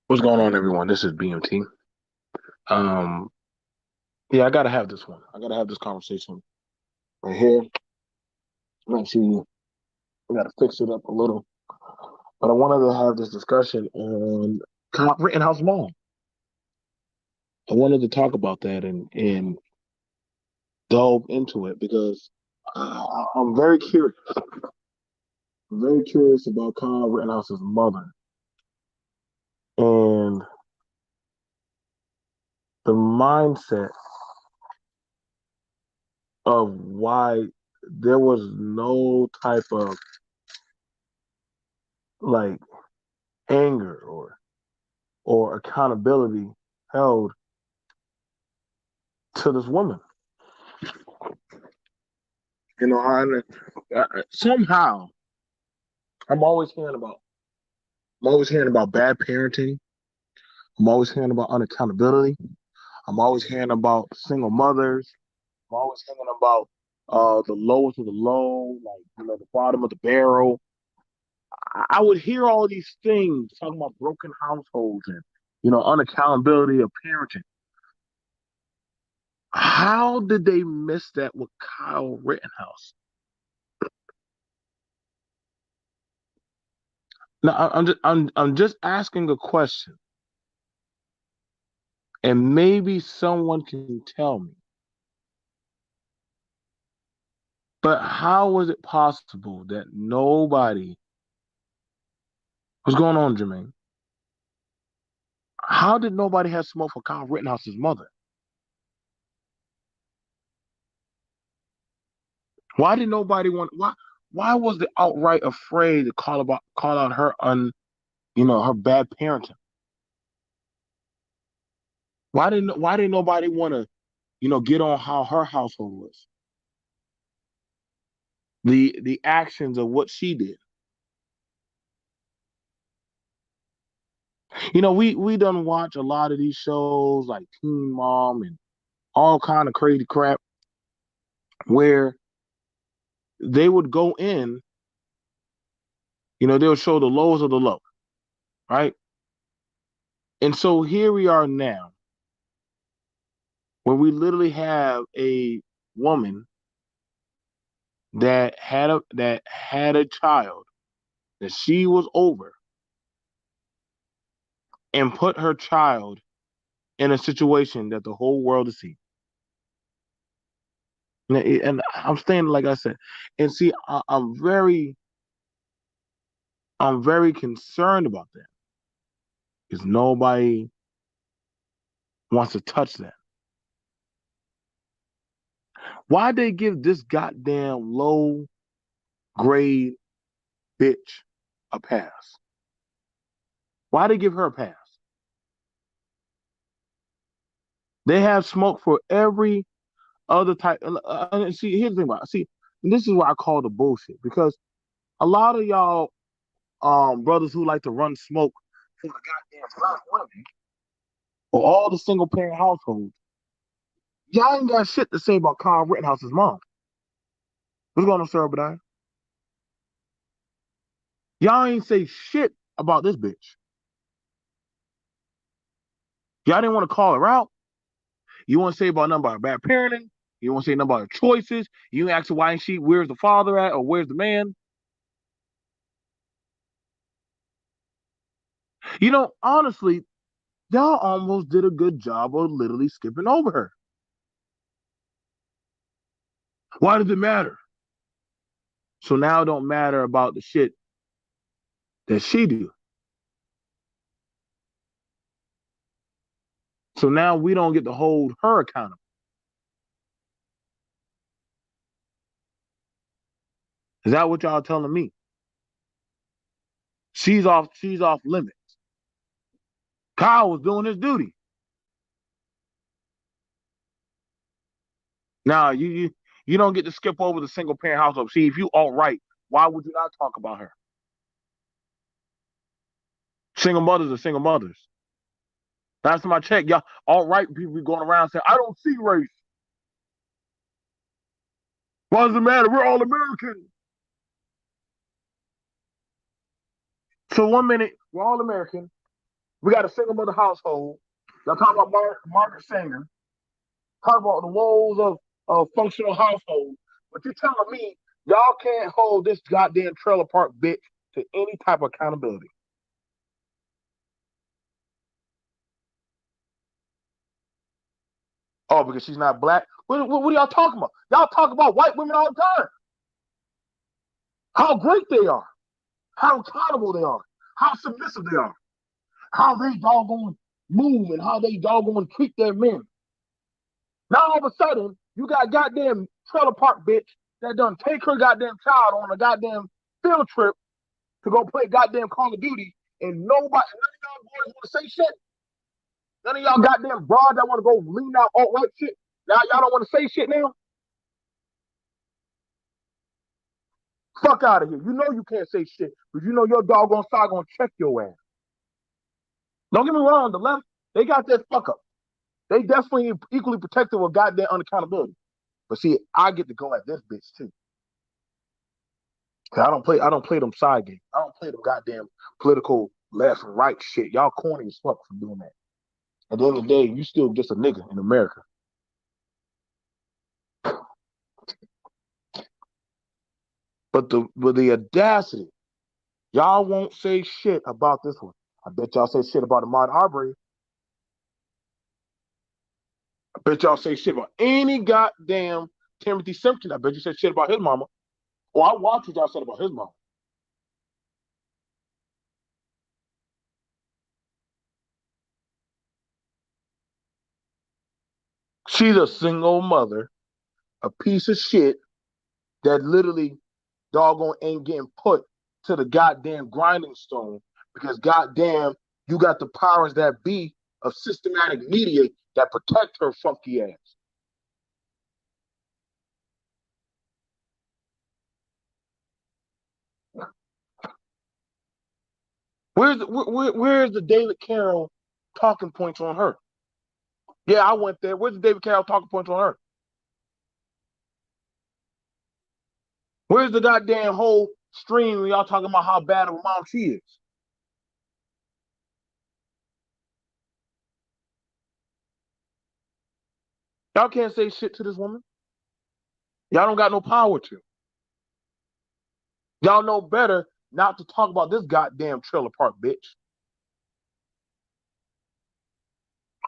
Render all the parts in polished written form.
What's going on, everyone? This is BMT. Um, yeah, I gotta have this one. I gotta have this conversation right here. Actually, we gotta fix it up a little. But I wanted to have this discussion on Rittenhouse Mall. I wanted to talk about that and delve into it because I'm very curious. I'm very curious about Kyle Rittenhouse's mother and the mindset of why there was no type of like anger or accountability held to this woman. You know, somehow I'm always hearing about I'm always hearing about bad parenting. I'm always hearing about unaccountability. I'm always hearing about single mothers. I'm always hearing about the lowest of the low, like the bottom of the barrel. I would hear all these things talking about broken households and unaccountability of parenting. How did they miss that with Kyle Rittenhouse? Now I'm just asking a question, and maybe someone can tell me. But how was it possible that nobody what's going on, Jermaine? How did nobody have smoke for Kyle Rittenhouse's mother? Why did nobody want why was they outright afraid to call out her her bad parenting? Why didn't nobody want to, get on how her household was? The actions of what she did. We done watch a lot of these shows like Teen Mom and all kind of crazy crap where they would go in, they'll show the lows of the low, right? And so here we are now, where we literally have a woman that had a child that she was over and put her child in a situation that the whole world is seeing. And I'm saying, like I said, and see, I'm very concerned about that because nobody wants to touch that. Why they give this goddamn low grade bitch a pass? Why they give her a pass? They have smoke for every other type. See, here's the thing about it. See, and this is what I call the bullshit because a lot of y'all brothers who like to run smoke for the goddamn black women or all the single parent households, y'all ain't got shit to say about Kyle Rittenhouse's mom. What's going on, Sir Obadiah? Y'all ain't say shit about this bitch. Y'all didn't want to call her out. You want to say about nothing about bad parenting. You want to say nothing about her choices. You ask her why ain't she, where's the father at, or where's the man? You know, honestly, y'all almost did a good job of literally skipping over her. Why does it matter? So now it don't matter about the shit that she do. So now we don't get to hold her accountable. Is that what y'all telling me? She's off limits. Kyle was doing his duty. Now you don't get to skip over the single parent household. See, if you all right, why would you not talk about her? Single mothers are single mothers. Last time I checked, y'all all right people be going around saying, I don't see race. Why does it matter? We're all American. So 1 minute, we're all American. We got a single mother household. Y'all talk about Margaret Sanger. Talk about the woes of functional households. But you're telling me y'all can't hold this goddamn trailer park bitch to any type of accountability. Oh, because she's not black? What are y'all talking about? Y'all talk about white women all the time. How great they are. How accountable they are. How submissive they are. How they doggone move and how they doggone treat their men. Now all of a sudden, you got goddamn trailer park bitch that done take her goddamn child on a goddamn field trip to go play goddamn Call of Duty, and none of y'all boys want to say shit. None of y'all goddamn broad that want to go lean out alt-right shit. Now y'all don't want to say shit now? Fuck out of here. You know you can't say shit, but you know your doggone side gonna check your ass. Don't get me wrong, the left, they got their fuck up. They definitely equally protective of goddamn unaccountability. But see, I get to go at this bitch too. I don't play them side games. I don't play them goddamn political left and right shit. Y'all corny as fuck for doing that. At the end of the day, you still just a nigga in America. But the audacity, y'all won't say shit about this one. I bet y'all say shit about Ahmaud Arbery. I bet y'all say shit about any goddamn Timothy Simpson. I bet you said shit about his mama. Oh, I watched what y'all said about his mama. She's a single mother, a piece of shit that literally doggone ain't getting put to the goddamn grinding stone because goddamn you got the powers that be of systematic media that protect her funky ass. Where's the David Carroll talking points on her? Yeah, I went there. Where's the David Carroll talking points on her? Where's the goddamn whole stream when y'all talking about how bad of a mom she is? Y'all can't say shit to this woman. Y'all don't got no power to. Y'all know better not to talk about this goddamn trailer park bitch.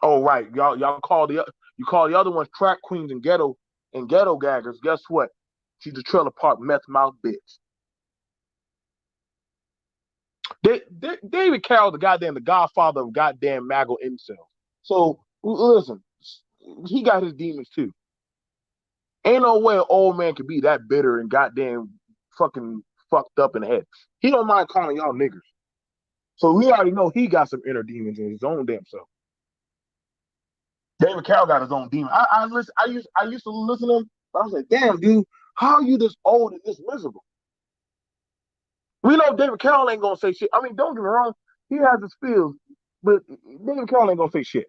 Oh right, you call the other ones track queens and ghetto gaggers. Guess what? She's a trailer park meth mouth bitch. David Carroll, the godfather of goddamn Maggle incel. So listen, he got his demons too. Ain't no way an old man could be that bitter and goddamn fucking fucked up in the head. He don't mind calling y'all niggers. So we already know he got some inner demons in his own damn self. David Carroll got his own demon. I used to listen to him, but I was like, damn, dude, how are you this old and this miserable? We know David Carroll ain't gonna say shit. I mean, don't get me wrong, He has his feels, but David Carroll ain't gonna say shit.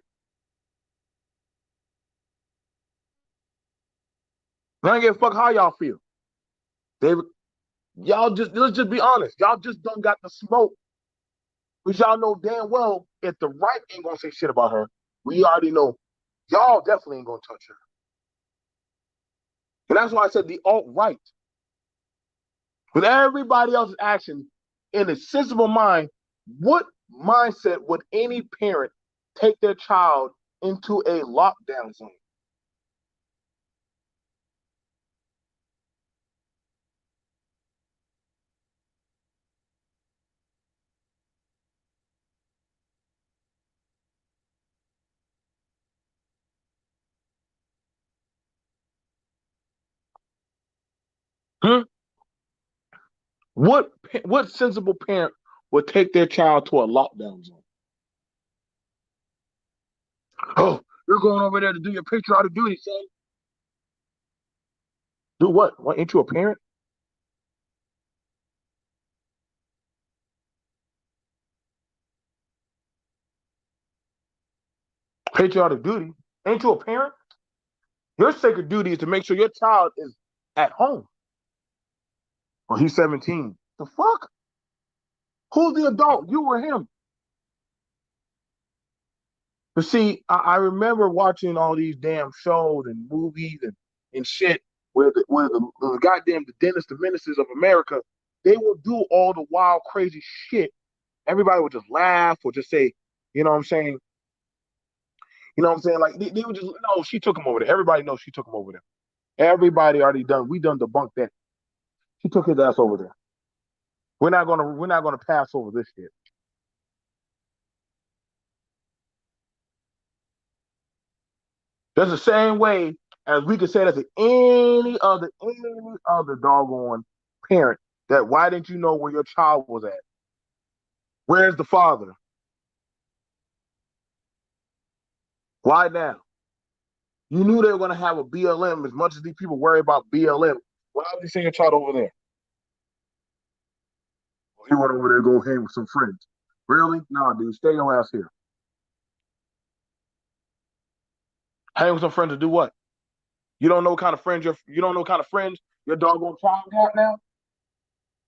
I don't give a fuck how y'all feel. David, y'all just let's just be honest. Y'all just don't got the smoke. Because y'all know damn well if the right ain't gonna say shit about her, we already know y'all definitely ain't gonna touch her. And that's why I said the alt-right. With everybody else's action in a sensible mind, what mindset would any parent take their child into a lockdown zone? Hmm? What sensible parent would take their child to a lockdown zone? Oh, you're going over there to do your patriotic duty, son. Do what? What? Ain't you a parent? Patriotic duty. Ain't you a parent? Your sacred duty is to make sure your child is at home. Well, he's 17. The fuck? Who's the adult? You or him? But see, I remember watching all these damn shows and movies and shit where the goddamn the Dennis the Menaces of America, they will do all the wild, crazy shit. Everybody would just laugh or just say, you know what I'm saying? You know what I'm saying? Like they would just no, she took him over there. Everybody knows she took him over there. Everybody already done. We done debunked that. She took his ass over there. We're not gonna pass over this shit. That's the same way as we could say that to any other doggone parent. That why didn't you know where your child was at? Where's the father? Why now? You knew they were gonna have a BLM as much as these people worry about BLM. Why would you send your child over there? Well, he went over there to go hang with some friends. Really? No, dude, stay your ass here. Hang with some friends to do what? You don't know what kind of friends you don't know what kind of friends your doggone child got now?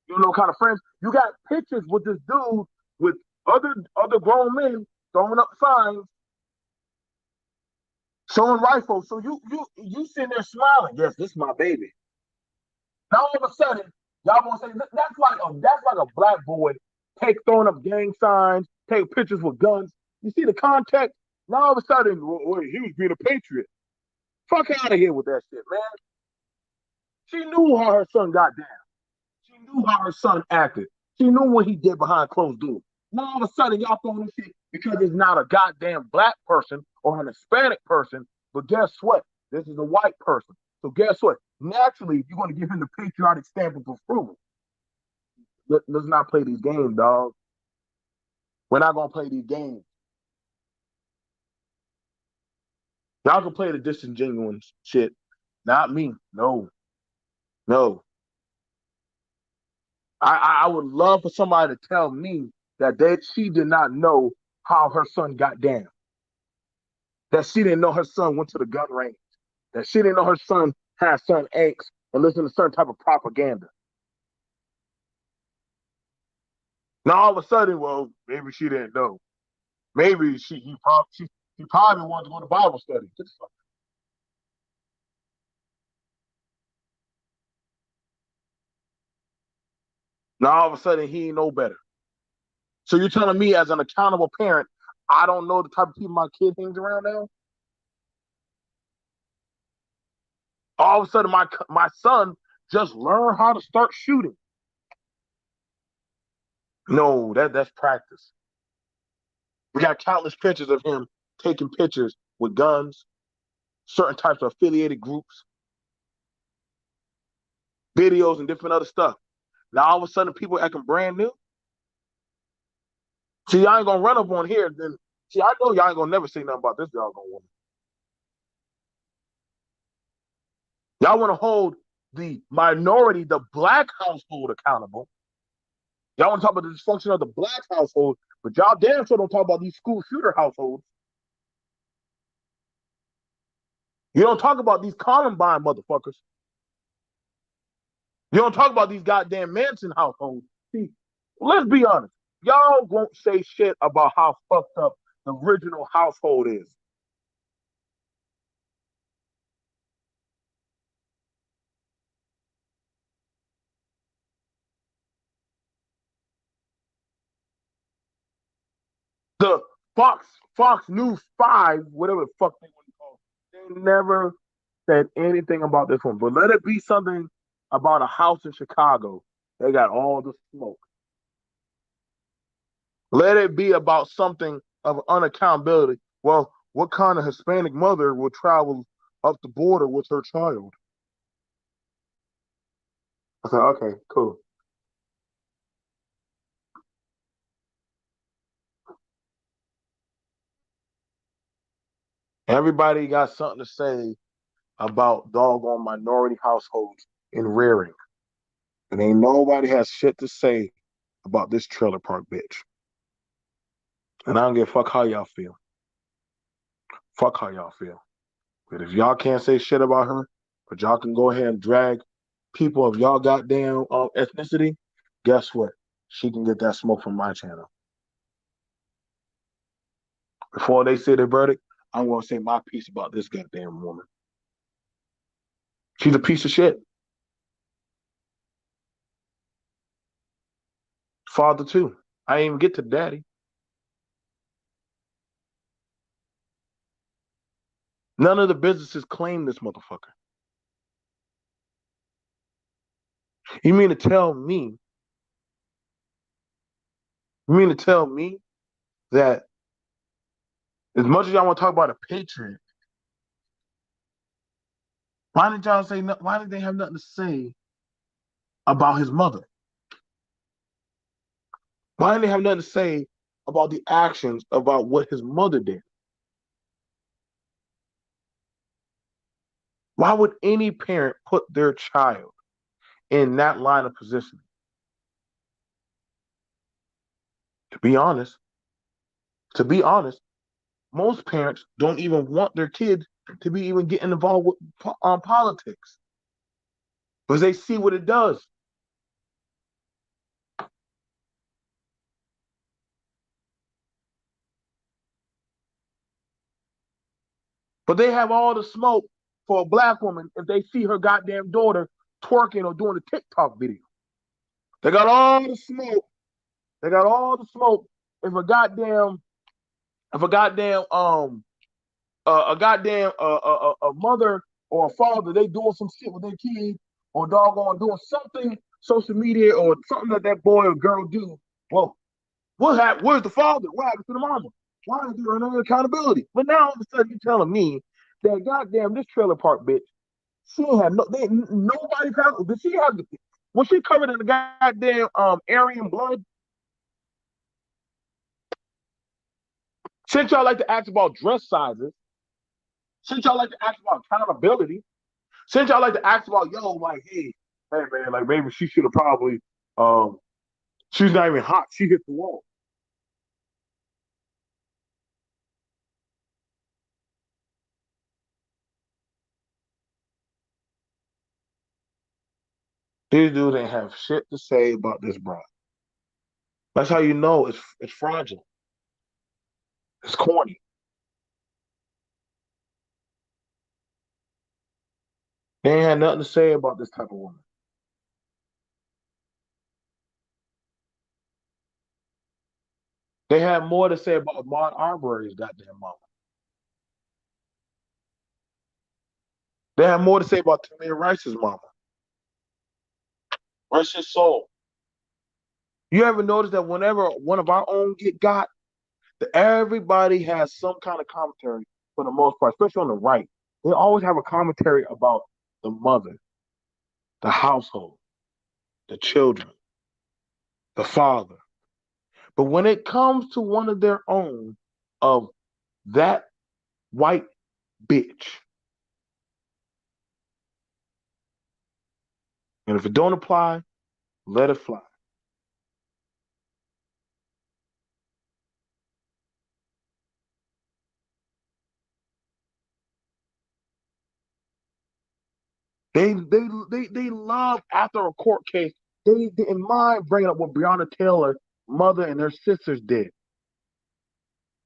You know what kind of friends? You got pictures with this dude with other grown men throwing up signs, showing rifles. So you sitting there smiling. Yes, this is my baby. Now all of a sudden, y'all gonna say that's like a black boy take throwing up gang signs, take pictures with guns. You see the context? Now all of a sudden, wait, he was being a patriot. Fuck out of here with that shit, man. She knew how her son got down. She knew how her son acted. She knew what he did behind closed doors. Now all of a sudden, y'all throwing this shit because it's not a goddamn black person or an Hispanic person. But guess what? This is a white person. So guess what? Naturally, you're going to give him the patriotic stamp of approval. Let's not play these games, dog. We're not going to play these games. Y'all can play the disingenuous shit. Not me. No, no. I would love for somebody to tell me that she did not know how her son got down. That she didn't know her son went to the gun range. That she didn't know her son had certain angst and listened to certain type of propaganda. Now all of a sudden, well, maybe she didn't know. Maybe he probably wanted to go to Bible study. Now all of a sudden he ain't know better. So you're telling me as an accountable parent, I don't know the type of people my kid hangs around now? All of a sudden my son just learned how to start shooting. No, that's practice. We got countless pictures of him taking pictures with guns, certain types of affiliated groups, videos, and different other stuff. Now all of a sudden people acting brand new. See, y'all ain't gonna run up on here. Then see, I know y'all ain't gonna never say nothing about this doggone woman. Y'all want to hold the minority, the black household accountable, Y'all want to talk about the dysfunction of the black household, but y'all damn sure don't talk about these school shooter households. You don't talk about these Columbine motherfuckers. You don't talk about these goddamn Manson households. See, let's be honest. Y'all won't say shit about how fucked up the original household is. The Fox News 5, whatever the fuck they want to call it, they never said anything about this one. But let it be something about a house in Chicago. They got all the smoke. Let it be about something of unaccountability. Well, what kind of Hispanic mother would travel up the border with her child? I said, okay, cool. Everybody got something to say about doggone minority households in rearing. And ain't nobody has shit to say about this trailer park bitch. And I don't give a fuck how y'all feel. Fuck how y'all feel. But if y'all can't say shit about her, but y'all can go ahead and drag people of y'all goddamn ethnicity, guess what? She can get that smoke from my channel. Before they say their verdict, I'm gonna say my piece about this goddamn woman. She's a piece of shit. Father too. I didn't even get to daddy. None of the businesses claim this motherfucker. You mean to tell me? You mean to tell me that as much as y'all want to talk about a patriot, why didn't y'all say? Why did they have nothing to say about his mother? Why didn't they have nothing to say about the actions about what his mother did? Why would any parent put their child in that line of positioning? To be honest, to be honest, most parents don't even want their kids to be even getting involved with politics because they see what it does. But they have all the smoke for a black woman if they see her goddamn daughter twerking or doing a TikTok video. They got all the smoke. They got all the smoke if a goddamn a goddamn a mother or a father they doing some shit with their kids or doggone doing something social media or something that that boy or girl do. Well, what happened? Where's the father? What happened to the mama? Why is there no accountability? But now all of a sudden you're telling me that goddamn this trailer park bitch, she ain't had no nobody did she have was she covered in the goddamn Aryan blood? Since y'all like to ask about dress sizes, since y'all like to ask about accountability, since y'all like to ask about yo, like, hey man, like maybe she should have probably um she's not even hot, she hit the wall. These dudes ain't have shit to say about this broad. That's how you know it's fragile. It's corny. They ain't had nothing to say about this type of woman. They had more to say about Ahmaud Arbery's goddamn mama. They had more to say about Tamir Rice's mama. Rest his soul. You ever notice that whenever one of our own get got, that everybody has some kind of commentary for the most part, especially on the right. They always have a commentary about the mother, the household, the children, the father. But when it comes to one of their own of that white bitch, and if it don't apply, let it fly. They love after a court case. They didn't mind bringing up what Breonna Taylor's mother and her sisters did.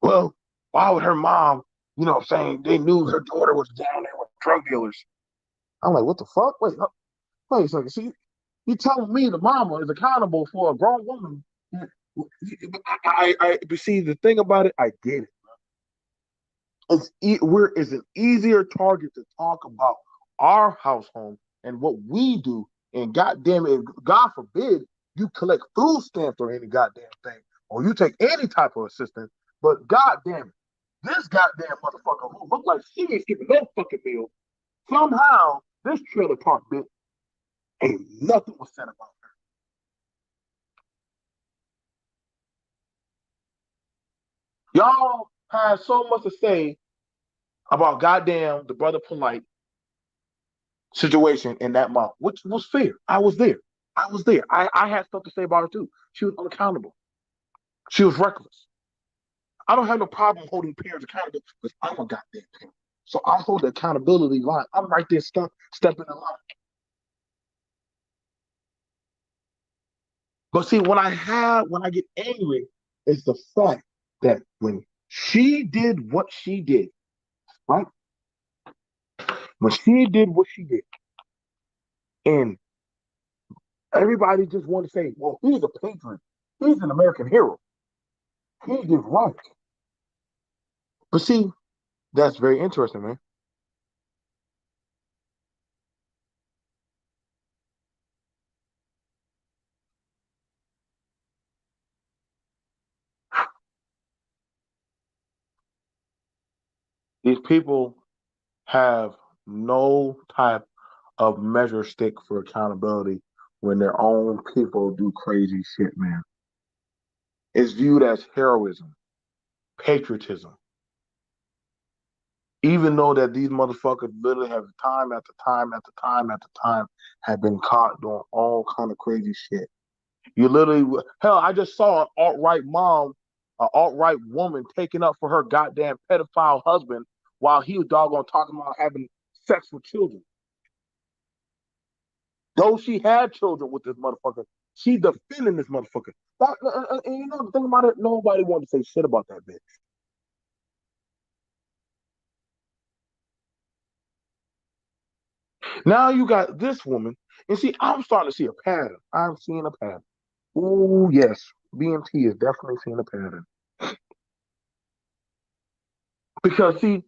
Well, why would her mom, saying they knew her daughter was down there with drug dealers? I'm like, what the fuck? Wait a second. See, you telling me the mama is accountable for a grown woman? But see, the thing about it, I get it. It's an easier target to talk about our household and what we do. And goddamn it, God forbid you collect food stamps or any goddamn thing, or you take any type of assistance. But goddamn it, this goddamn motherfucker who looked like she ain't skipping no fucking meal, somehow this trailer park bitch ain't nothing was said about her. Y'all had so much to say about goddamn the brother Polite situation in that month, which was fair. I was there. I had stuff to say about her too. She was unaccountable. She was reckless. I don't have no problem holding parents accountable because I'm a goddamn parent. So I hold the accountability line. I'm right there stepping in line. But see, when I get angry, it's the fact that when she did what she did, right? When she did what she did, and everybody just want to say, well, he's a patriot. He's an American hero. He did right. But see, that's very interesting, man. These people have no type of measure stick for accountability when their own people do crazy shit, man. It's viewed as heroism, patriotism, even though that these motherfuckers literally have time after time after time after time have been caught doing all kind of crazy shit. You literally, hell, I just saw an alt-right mom, an alt-right woman taking up for her goddamn pedophile husband while he was doggone talking about having sex with children. Though she had children with this motherfucker, she defending this motherfucker. And you know the thing about it, nobody wanted to say shit about that bitch. Now you got this woman, and see, I'm starting to see a pattern. I'm seeing a pattern. Oh yes, BMT is definitely seeing a pattern. Because see,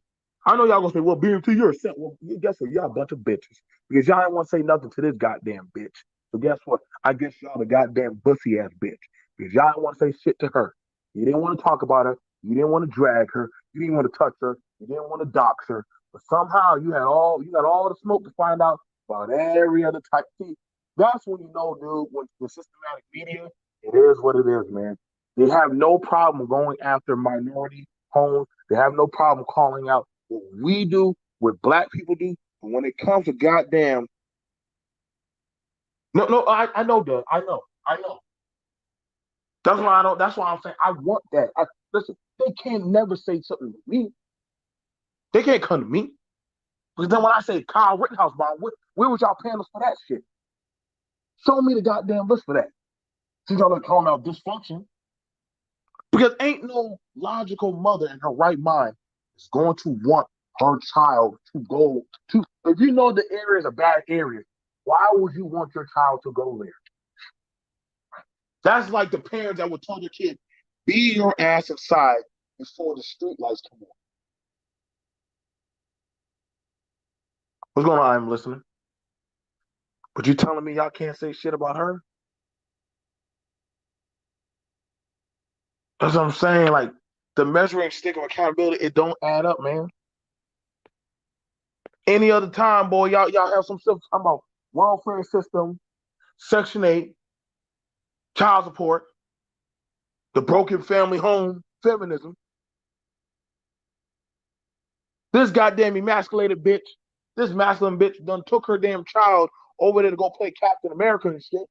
I know y'all gonna say, well, BMT, you're a set. Well, guess what? Y'all a bunch of bitches. Because y'all ain't want to say nothing to this goddamn bitch. So guess what? I guess y'all the goddamn bussy ass bitch. Because y'all didn't want to say shit to her. You didn't want to talk about her. You didn't want to drag her. You didn't want to touch her. You didn't want to dox her. But somehow you had all the smoke to find out about every other type. See, that's when you know, dude, when the systematic media, it is what it is, man. They have no problem going after minority homes. They have no problem calling out what we do, what black people do. But when it comes to goddamn, no, I know, Doug. I know. That's why I don't. That's why I'm saying I want that. Listen, they can't never say something to me. They can't come to me because then when I say Kyle Rittenhouse bomb, where was y'all paying us for that shit? Show me the goddamn list for that. Since y'all are calling out dysfunction, because ain't no logical mother in her right mind is going to want her child to go to. If you know the area is a bad area, why would you want your child to go there? That's like the parents that would tell their kid, "Be your ass inside before the street lights come on." What's going on? I'm listening. But you telling me y'all can't say shit about her? That's what I'm saying. Like the measuring stick of accountability, it don't add up, man. Any other time, boy, y'all have some stuff talking about welfare system, Section 8, child support, the broken family home, feminism. This goddamn emasculated bitch, this masculine bitch done took her damn child over there to go play Captain America and shit.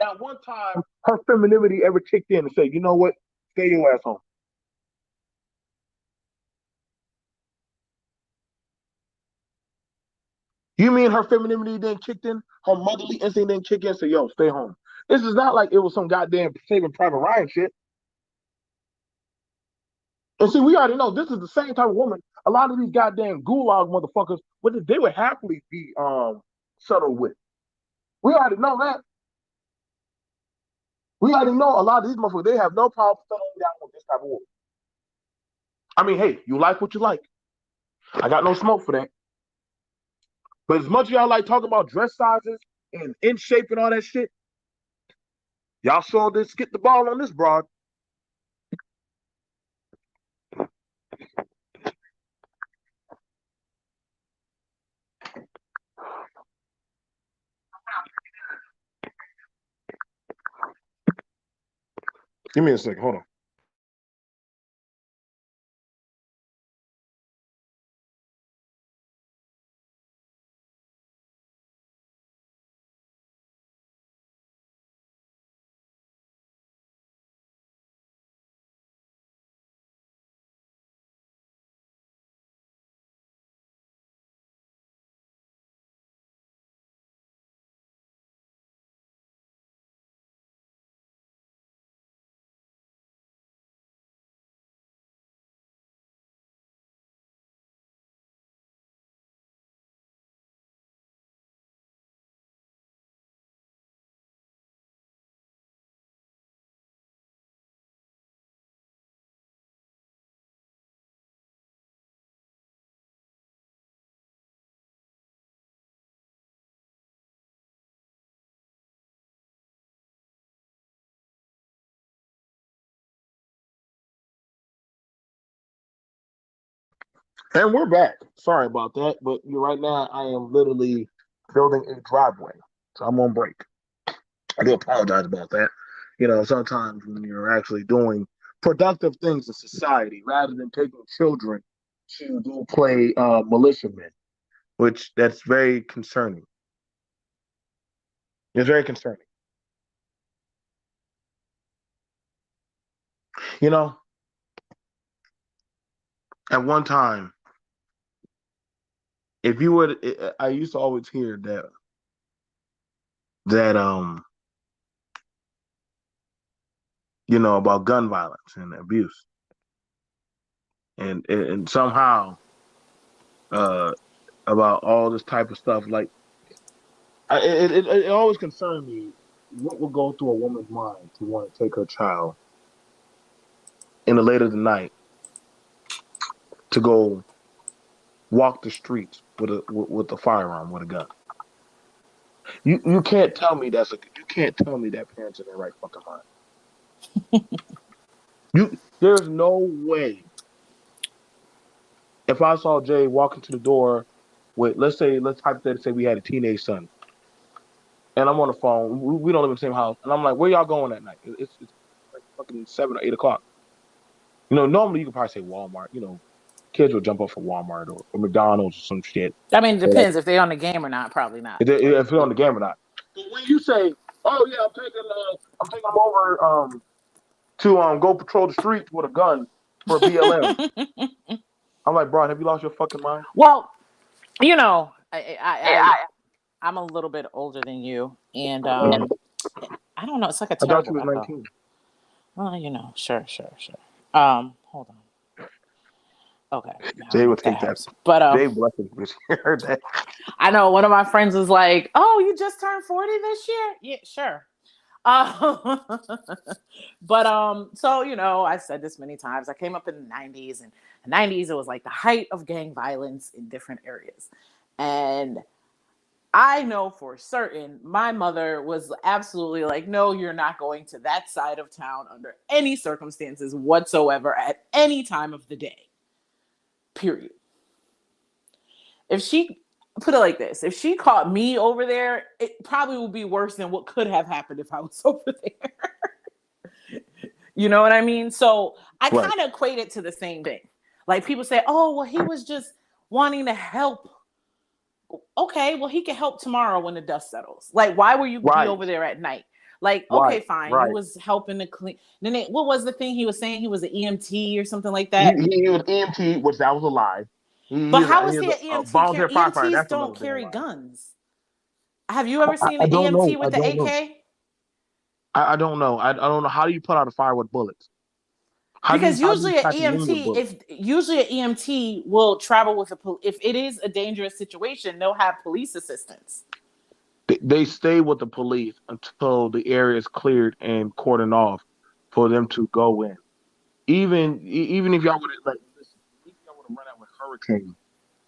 Not one time her femininity ever kicked in and said, you know what? Stay your ass home. You mean her femininity didn't kick in? Her motherly instinct didn't kick in? So, yo, stay home. This is not like it was some goddamn Saving Private Ryan shit. And see, we already know this is the same type of woman. A lot of these goddamn gulag motherfuckers, they would happily be settled with. We already know that. We already know a lot of these motherfuckers, they have no problem settling down with this type of woman. I mean, hey, you like what you like. I got no smoke for that. But as much as y'all like talking about dress sizes and in shape and all that shit, y'all sure did skip the ball on this broad. Give me a second. Hold on. And we're back. Sorry about that, but right now I am literally building a driveway, so I'm on break. I do apologize about that. Sometimes when you're actually doing productive things in society, rather than taking children to go play militiamen, which that's very concerning. It's very concerning. You know, at one time, if you would, I used to always hear that about gun violence and abuse, and somehow about all this type of stuff. Like, it always concerned me what would go through a woman's mind to want to take her child in the late of the night to go walk the streets with a firearm, with a gun. You can't tell me you can't tell me that parents in their right fucking mind. There's no way. If I saw Jay walking to the door with, let's hypothetically say we had a teenage son, and I'm on the phone, we don't live in the same house, and I'm like, where y'all going that night? It's like fucking 7 or 8 o'clock. Normally you could probably say Walmart. Kids will jump off for Walmart or McDonald's or some shit. I mean, it depends if they're on the game or not. Probably not. If they're on the game or not. But when you say, "Oh yeah, I'm taking them over to go patrol the streets with a gun for BLM," I'm like, bro, have you lost your fucking mind? Well, I'm a little bit older than you, and I don't know. It's like a terrible. I thought you was 19. Well, sure. Hold on. Okay. Jay would take that. But Jay blessed me. Heard that. I know one of my friends was like, "Oh, you just turned 40 this year?" Yeah, sure. But so I said this many times. I came up in the 90s, and the 90s it was like the height of gang violence in different areas, and I know for certain my mother was absolutely like, "No, you're not going to that side of town under any circumstances whatsoever at any time of the day." Period. If she put it like this, if she caught me over there, it probably would be worse than what could have happened if I was over there. You know what I mean? So I kind of equate it to the same thing. Like people say, "Oh, well, he was just wanting to help." Okay, well, he can help tomorrow when the dust settles. Like, why were you be over there at night? Like, okay, fine. He was helping to clean. Then what was the thing he was saying? He was an EMT or something like that. He was EMT, which that was a lie. But how He is is he an a EMT? volunteer firefighter. EMTs That's another don't damn carry lie. guns. Have you ever seen I an don't EMT know. I with the don't know. AK? I don't know. I don't know. How do you put out a fire with bullets? Because How do you usually an pack a room with EMT, bullets? if usually an EMT will travel with if it is a dangerous situation, they'll have police assistance. They stay with the police until the area is cleared and cordoned off for them to go in. Even if y'all would like, listen, if y'all would have run out with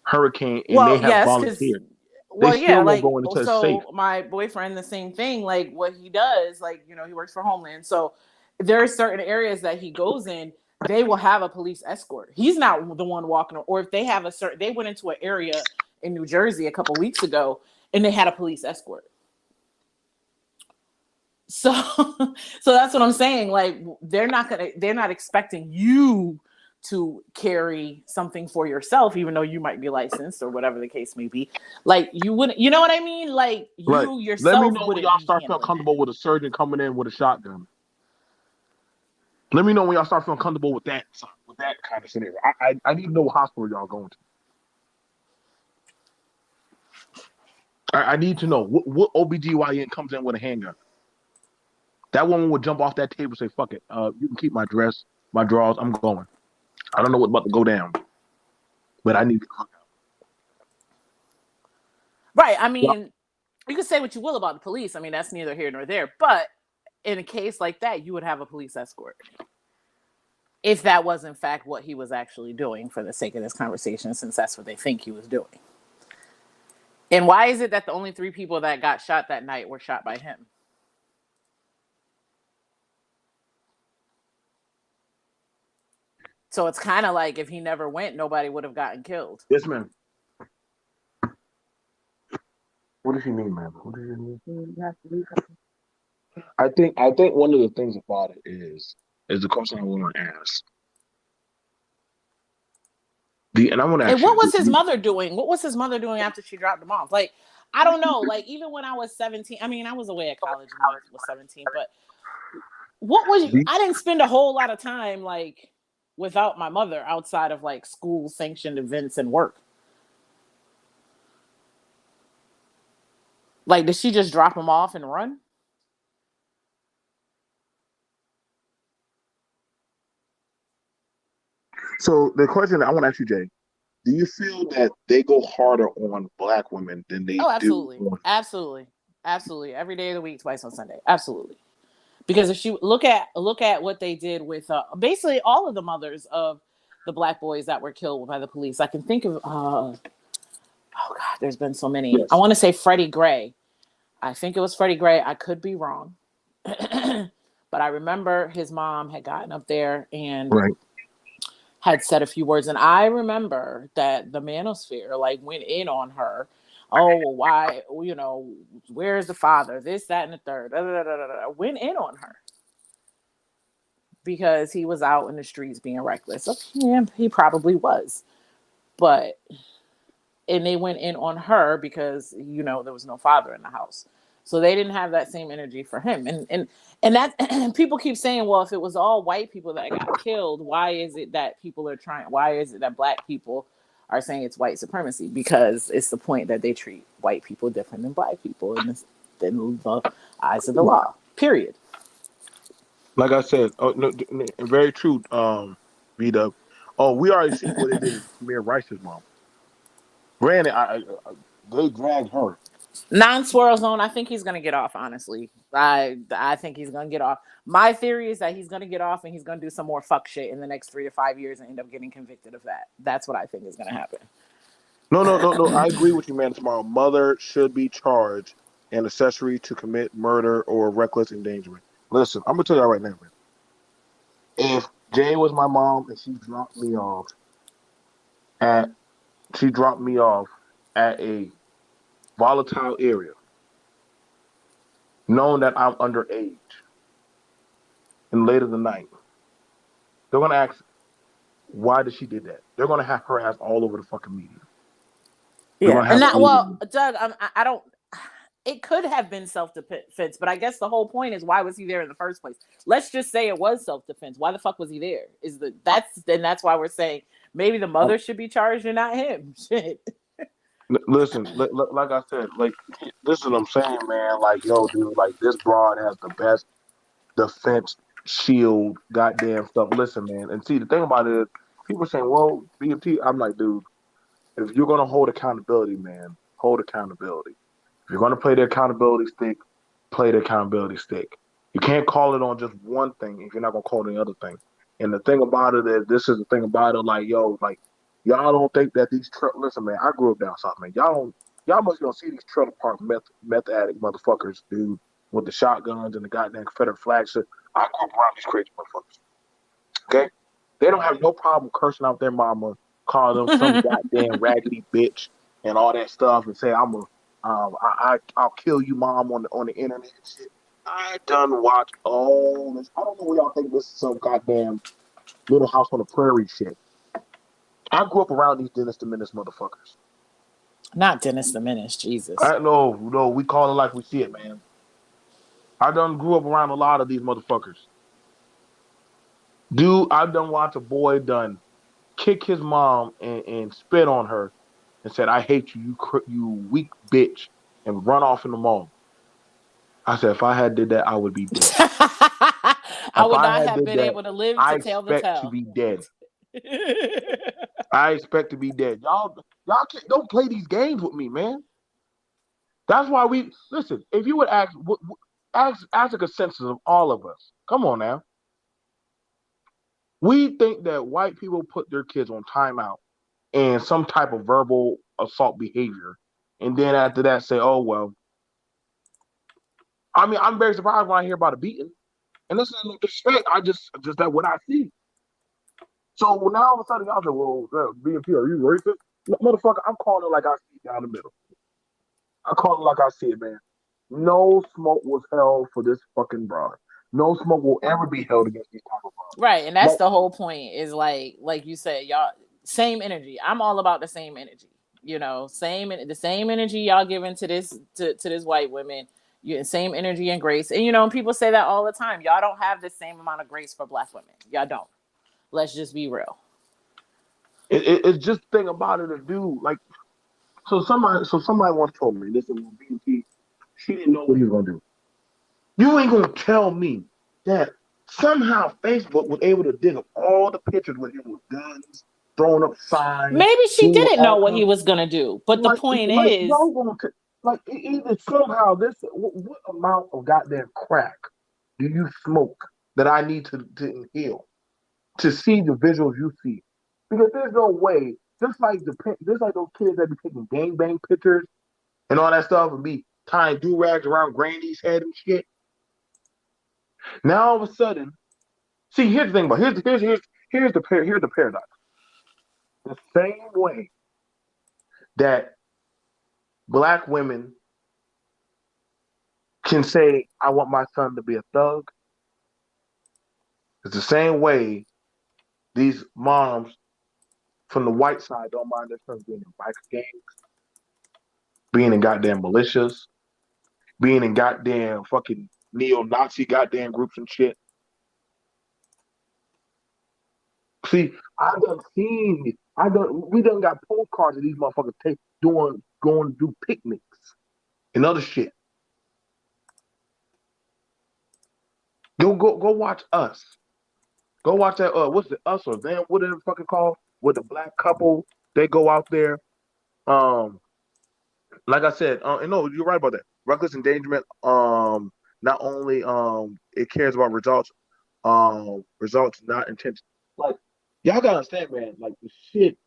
hurricane, and they Well, have yes, because volunteered, they well, yeah, still won't like go in until it's safe. so my boyfriend, the same thing. Like what he does, like he works for Homeland, so there are certain areas that he goes in. They will have a police escort. He's not the one walking, or if they have a certain, they went into an area in New Jersey a couple weeks ago, and they had a police escort. So, so that's what I'm saying. Like they're not expecting you to carry something for yourself, even though you might be licensed or whatever the case may be. Like you wouldn't, you know what I mean? Like Right. you Let me yourself know when wouldn't y'all be start feeling handling that. comfortable with a surgeon coming in with a shotgun. Let me know when y'all start feeling comfortable with that kind of scenario. I need to know what hospital y'all going to. I need to know what OBGYN comes in with a handgun. That woman would jump off that table and say, "Fuck it. You can keep my dress, my drawers. I'm going. I don't know what's about to go down, but I need to get Right. I out." mean, you can say what you will about the police. I mean, that's neither here nor there. But in a case like that, you would have a police escort if that was in fact what he was actually doing for the sake of this conversation, since that's what they think he was doing. And why is it that the only 3 people that got shot that night were shot by him? So it's kind of like if he never went, nobody would have gotten killed. Yes, ma'am. What does she mean, ma'am? What does she mean? I think one of the things about it is the question I want to ask. And I want to And ask you. what was his mother doing? What was his mother doing after she dropped him off? Like, I don't know. Like, even when I was 17, I mean, I was away at college when I was 17, but what was Do, I didn't spend a whole lot of time like without my mother outside of like school sanctioned events and work. Like, did she just drop him off and run? so the question I want to ask you, Jay, do you feel that they go harder on black women than they Oh, do absolutely. on? Absolutely. Absolutely. Every day of the week, twice on Sunday. Absolutely. Because if you look at what they did with basically all of the mothers of the black boys that were killed by the police. I can think of oh god, there's been so many. I Yes. want to say Freddie Gray. I think it was Freddie Gray. I could be wrong. But I remember his mom had gotten up there and Right. had said a few words, and I remember that the manosphere like went in on her. Oh, well, why, where's the father, this, that, and the third, da, da, da, da, da, went in on her because he was out in the streets being reckless. Okay, yeah, he probably was, but and they went in on her because there was no father in the house, so they didn't have that same energy for him. And that people keep saying, well, if it was all white people that got killed, why is it that people are trying? Why is it that black people are saying it's white supremacy? Because it's the point that they treat white people different than black people in the eyes of the law. Period. Like I said, oh, no, very true. B Dub. Oh, we already see what they did to Tamir Rice's mom. Granted, they dragged her. Non-swirl zone. I think he's gonna get off. Honestly, I think he's gonna get off. My theory is that he's gonna get off and he's gonna do some more fuck shit in the next 3 to 5 years and end up getting convicted of that. That's what I think is gonna happen. No, no, no, no. I agree with you, man. Tomorrow, mother should be charged and accessory to commit murder or reckless endangerment. Listen, I'm gonna tell you right now, man. If Jay was my mom and at she dropped me off at a volatile area, knowing that I'm underage and late in the night, they're gonna ask why did she did that. They're gonna have her ass all over the fucking media. They're Yeah, gonna and have it that all over the well, media. Doug, I don't. It could have been self-defense, but I guess the whole point is why was he there in the first place? Let's just say it was self-defense. Why the fuck was he there? Is the that's why we're saying Maybe the Um, mother should be charged and not him. Shit. listen, like I said, like this is what I'm saying, man. Like, yo, dude, like this broad has the best defense shield, goddamn stuff. Listen, man, and see the thing about it is, people saying, "Well, BMT." I'm like, dude, if you're gonna hold accountability, man, hold accountability. If you're gonna play the accountability stick, play the accountability stick. You can't call it on just one thing if you're not gonna call it the other thing. And the thing about it is, this is the thing about it. Like, yo, like y'all don't think that these listen, man. I grew up down south, man. Y'all must gonna see these trailer park meth addict motherfuckers, dude, with the shotguns and the goddamn Confederate flags. So I grew up around these crazy motherfuckers. Okay, they don't have no problem cursing out their mama, calling them some goddamn raggedy bitch and all that stuff, and say I'm a I'll kill you, mom, on the internet and shit. I done watch all this. I don't know where y'all think this is some goddamn Little House on the Prairie shit. I grew up around these Dennis the Menace motherfuckers. Not Dennis the Menace, Jesus. I know, no, we call it like we see it, man. I done grew up around a lot of these motherfuckers. Dude, I done watch a boy done kick his mom and spit on her and said, "I hate you, you weak bitch," and run off in the mall. I said, if I had did that, I would be dead. I If would I not had have did been that, able to live I to tell the expect to tale. be dead. I expect to be dead. Y'all can't, don't play these games with me, man. That's why we listen. If you would ask a consensus of all of us, come on now. We think that white people put their kids on timeout and some type of verbal assault behavior, and then after that say, "Oh well." I mean, I'm very surprised when I hear about a beating, and this is no disrespect. I just that what I see. So now all of a sudden y'all say, "Well, BNP, are you racist?" No, motherfucker, I'm calling it like I see it down the middle. I call it like I see it, man. No smoke was held for this fucking broad. No smoke will ever be held against these type of Right, and broads. that's the whole point. Is like you said, y'all same energy. I'm all about the same energy. You know, the same energy y'all giving to this white women. You same energy and grace, and you know, people say that all the time. Y'all don't have the same amount of grace for black women. Y'all don't. Let's just be real. It's just the thing about it, a dude. Like, somebody once told me, listen, BT, she didn't know what he was gonna do. You ain't gonna tell me that somehow Facebook was able to dig up all the pictures with him with guns, throwing up signs, Maybe she doing didn't know all what he kinds. was gonna do, but the point Like is, y'all gonna like either somehow this what amount of goddamn crack do you smoke that I need to inhale to see the visuals you see? Because there's no way. Just like those kids that be taking gangbang pictures and all that stuff and be tying do rags around Grandy's head and shit. Now all of a sudden, see here's the thing about here's the paradox. The same way that black women can say, "I want my son to be a thug," it's the same way these moms from the white side don't mind their sons being in biker gangs, being in goddamn militias, being in goddamn fucking neo-Nazi goddamn groups and shit. See, we done got postcards of these motherfuckers going to do picnics and other shit. Go watch Us. Go watch that. What's it? Us or them? What is it fucking called? With the black couple, they go out there. Um, like I said, and no, you're right about that. Reckless endangerment. Not only it cares about results not intention. Like y'all gotta understand, man. Like the shit,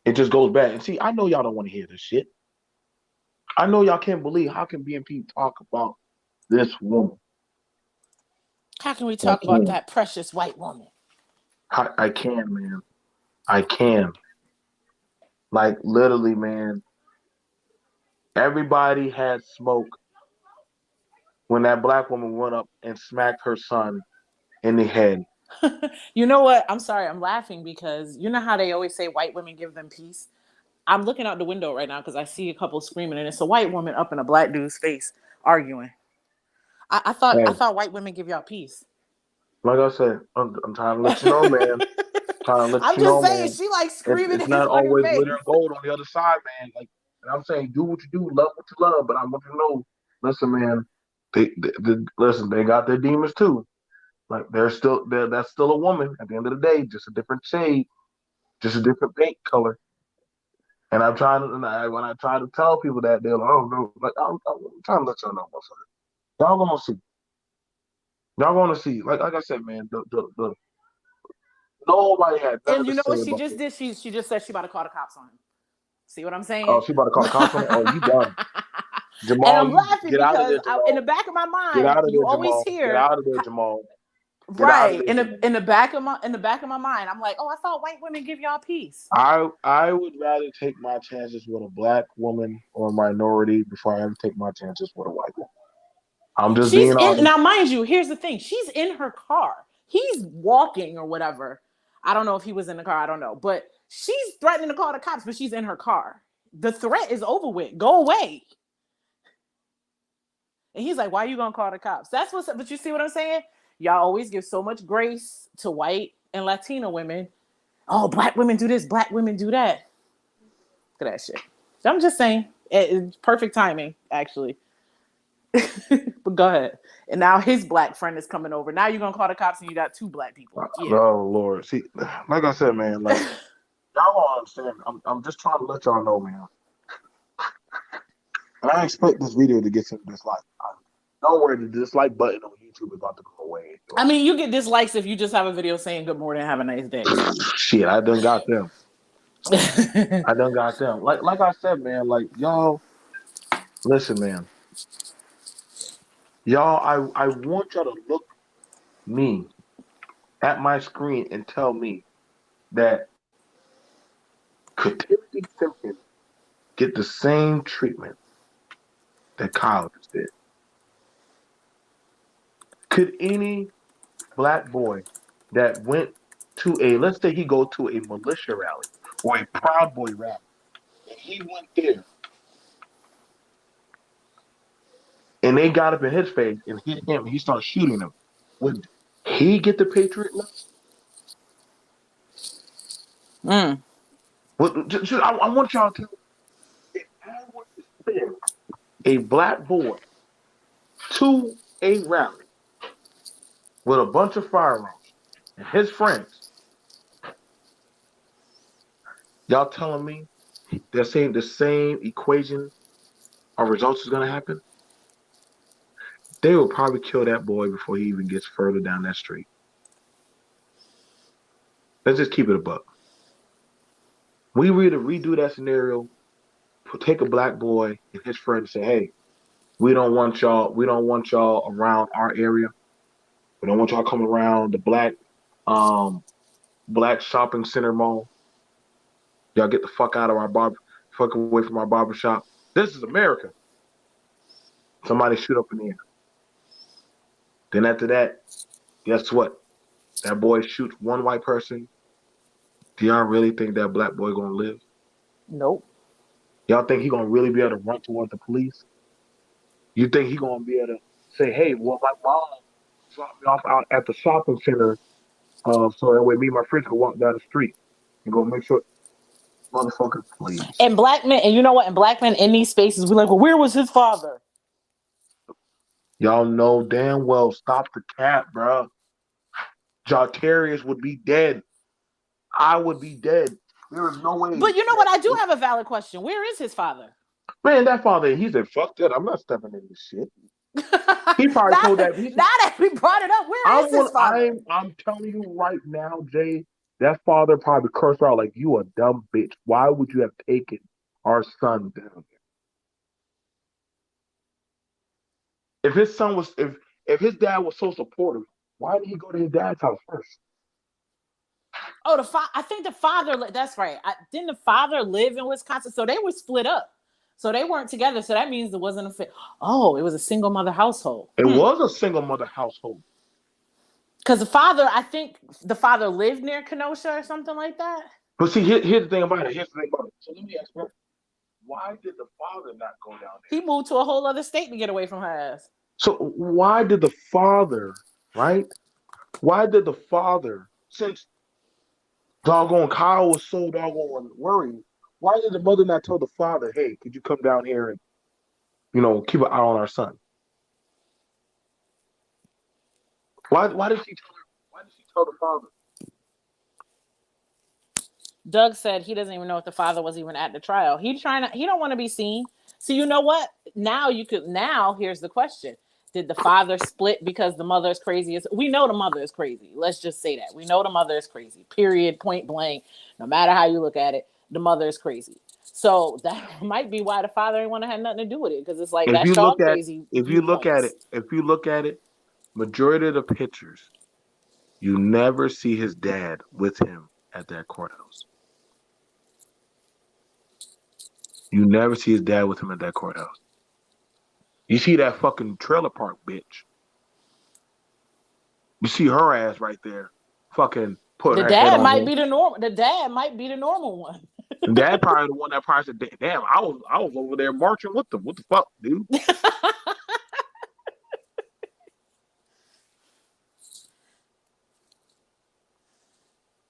it just goes back. And see, I know y'all don't want to hear this shit. I know y'all can't believe how can BNP talk about this woman. how can we I talk about can. that precious white woman? I can, man. I can. Like literally, man. Everybody had smoke when that black woman went up and smacked her son in the head. You know what? I'm sorry. I'm laughing because you know how they always say white women give them peace. I'm looking out the window right now because I see a couple screaming, and it's a white woman up in a black dude's face arguing. I Hey, thought white women give y'all peace. like I said, I'm trying to let you know, man. Trying to let I'm you just know, saying, man. she like It's screaming it's in his not fucking always glitter face. and gold on the other side, man. Like, and I'm saying, do what you do, love what you love. But I want you to know, listen, man. Listen. They got their demons too. Like, that's still a woman at the end of the day, just a different shade, just a different paint color. And I'm trying to, when I try to tell people that, they're like, oh no, like I'm trying to let y'all know, motherfucker. Y'all gonna see. Y'all gonna see. Like I said, man. The nobody had nothing And to you know say what she about just this. did? She just said she about to call the cops on him. See what I'm Oh, saying? she about to call the cops on it. Oh, you done. And Jamal, I'm you laughing get out of because there, in the Jamal. back of my Get mind, out of you there, always Jamal. Get hear out of there, Jamal. Get out of right there, Jamal. in the back of my mind, I'm like, oh, I thought white women give y'all peace. I would rather take my chances with a black woman or a minority before I ever take my chances with a white woman. I'm just She's being in honest. now, mind you. Here's the thing: she's in her car. He's walking or whatever. I don't know if he was in the car. I don't know, but she's threatening to call the cops, but she's in her car. The threat is over with. Go away. And he's like, why are you gonna call the cops? That's what's up. But you see what I'm saying? Y'all always give so much grace to white and Latino women. Oh, black women do this, black women do that. Look at that shit. So I'm just saying, it's perfect timing, actually. But go ahead. And now his black friend is coming over. Now you're gonna call the cops and you got two black people. Yeah. Oh Lord, see, like I said, man, like y'all don't understand. I'm just trying to let y'all know, man. And I expect this video to get some dislike. Don't worry, the dislike button on YouTube is about to go away. I mean, you get dislikes if you just have a video saying good morning, have a nice day. So Shit, I done got them. I done got them. Like I said, man. Like y'all, listen, man. Y'all, I want y'all to look me at my screen and tell me that could Timothy Simpkins get the same treatment that Kyle just did? Could any black boy that went to a, let's say he go to a militia rally or a Proud Boy rally, and he went there and they got up in his face and hit him and he started shooting him, would he get the Patriot love? mm. I want y'all to, if I were to send a black boy to a rally with a bunch of firearms and his friends, y'all telling me they're saying the same equation or results is going to happen? They will probably kill that boy before he even gets further down that street. Let's just keep it a buck. We really redo that scenario, take a black boy and his friend and say, hey, we don't want y'all around our area. We don't want y'all coming around the um black shopping center mall. Y'all get the fuck out of our fuck away from our barber shop. This is America. Somebody shoot up in the air. Then after that, guess what? That boy shoots one white person. Do y'all really think that black boy gonna live? Nope. Y'all think he gonna really be able to run towards the police? You think he gonna be able to say, "Hey, well, my mom dropped me off out at the shopping center, so that way me and my friends can walk down the street and go make sure." Motherfucker, please. And black men, and you know what? And black men in these spaces, we're like, well, where was his father? Y'all know damn well. Stop the cap, bro. Jartarius would be dead. I would be dead. There is no way But you know what? I do have a valid question. Where is his father? man, that father, he said, fuck that. I'm not stepping in this shit. now, He probably told that. now that we brought it up, where is his father? I'm telling you right now, Jay, that father probably cursed her out like, you a dumb bitch. Why would you have taken our son down there? If his son was, if his dad was so supportive, why did he go to his dad's house first? Oh, I think the father. That's right. Didn't the father live in Wisconsin? So they were split up. So they weren't together. So that means it wasn't a fit. Oh, it was a single mother household. It was a single mother household. Because the father, I think the father lived near Kenosha or something like that. But see, here's the thing about it. Here's the thing about it. So let me ask you, why did the father not go down there? He moved to a whole other state to get away from her ass. So why did the father, right? Why did the father, since Doggone Kyle was so doggone worried. Why did the mother not tell the father, "Hey, could you come down here and keep an eye on our son"? Why did she tell her? Why did she tell the father? Doug said he doesn't even know if the father was even at the trial. He don't want to be seen. So you know what? Now here's the question. Did the father split because the mother is crazy? We know the mother is crazy. Let's just say that. We know the mother is crazy. Period. Point blank. No matter how you look at it, the mother is crazy. So that might be why the father ain't want to have nothing to do with it. Because it's like If that's you y'all look at crazy if you look at it, viewpoints. if you look at it, majority of the pictures, you never see his dad with him at that courthouse. You never see his dad with him at that courthouse. You see that fucking trailer park bitch. You see her ass right there, fucking putting The her head dad on might him. be the norm. The dad might be the normal one. And dad probably the one that probably said, "Damn, I was over there marching. What the fuck, dude?"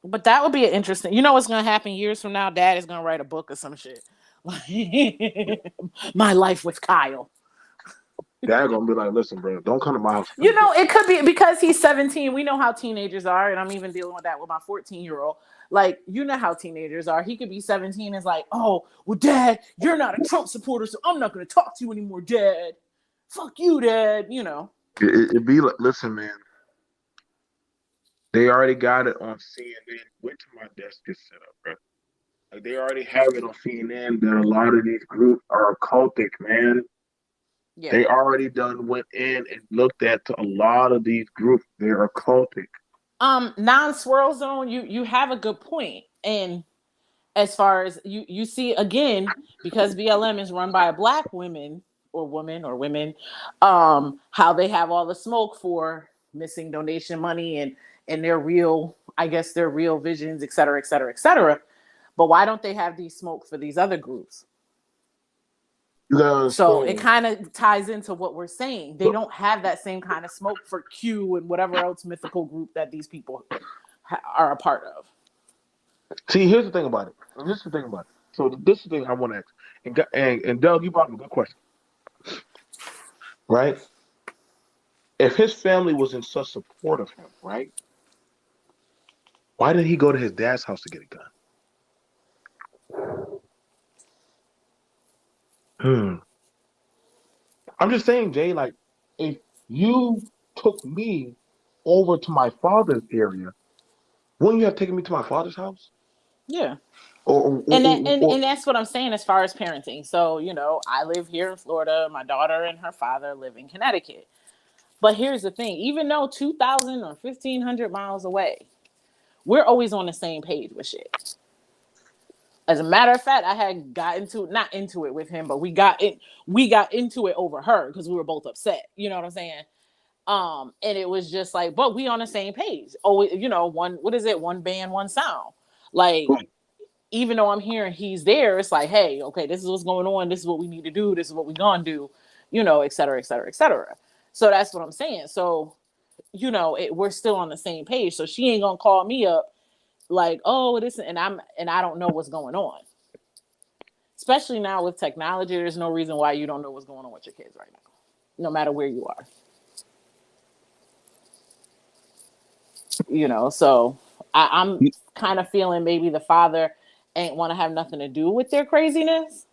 But that would be an interesting. You know what's gonna happen years from now? Dad is gonna write a book or some shit. Like my life with Kyle. Dad gonna be like, "Listen, bro, don't come to my house You ever again." know, it could be because he's 17. We know how teenagers are, and I'm even dealing with that with my 14-year-old. Like, you know how teenagers are. He could be 17 and is like, oh, well, Dad, you're not a Trump supporter, so I'm not gonna talk to you anymore, Dad. Fuck you, Dad. You know. It be like, listen, man, they already got it on CNN. Wait till my desk gets set up, bro. Like they already have it on CNN that a lot of these groups are occultic, man. Yeah. They already done went in and looked at a lot of these groups. They're occultic. Non-swirl zone, you have a good point. And as far as you see again, because BLM is run by a black woman or women, how they have all the smoke for missing donation money and their real, I guess their real visions, et cetera, et cetera, et cetera. But why don't they have these smoke for these other groups? You gotta So it understand. kind of ties into what we're saying. They But don't have that same kind of smoke for Q and whatever else mythical group that these people are a part of. see, here's the thing about it. This is the thing about it. So this is the thing I want to ask. And Doug, you brought up a good question, right? If his family was in such support of him, right? Why did he go to his dad's house to get a gun? Hmm. I'm just saying, Jay, like, if you took me over to my father's area, wouldn't you have taken me to my father's house? Yeah. Or, or, And that, or, or and that's what I'm saying as far as parenting. So, you know, I live here in Florida. My daughter and her father live in Connecticut. But here's the thing, even though 2,000 or 1,500 miles away, we're always on the same page with shit. As a matter of fact, I had got into not into it with him, but we got into it over her because we were both upset. You know what I'm saying? And it was just like, but we on the same page. Oh, you know, one what is it? One band, one sound. Like, even though I'm hearing he's there, it's like, hey, okay, this is what's going on. This is what we need to do. This is what we're gonna do, you know, et cetera, et cetera, et cetera. So that's what I'm saying. So, you know, we're still on the same page. So she ain't gonna call me up like, oh, this, and I don't know what's going on. Especially now with technology, there's no reason why you don't know what's going on with your kids right now, no matter where you are. You know, so I'm kind of feeling maybe the father ain't want to have nothing to do with their craziness.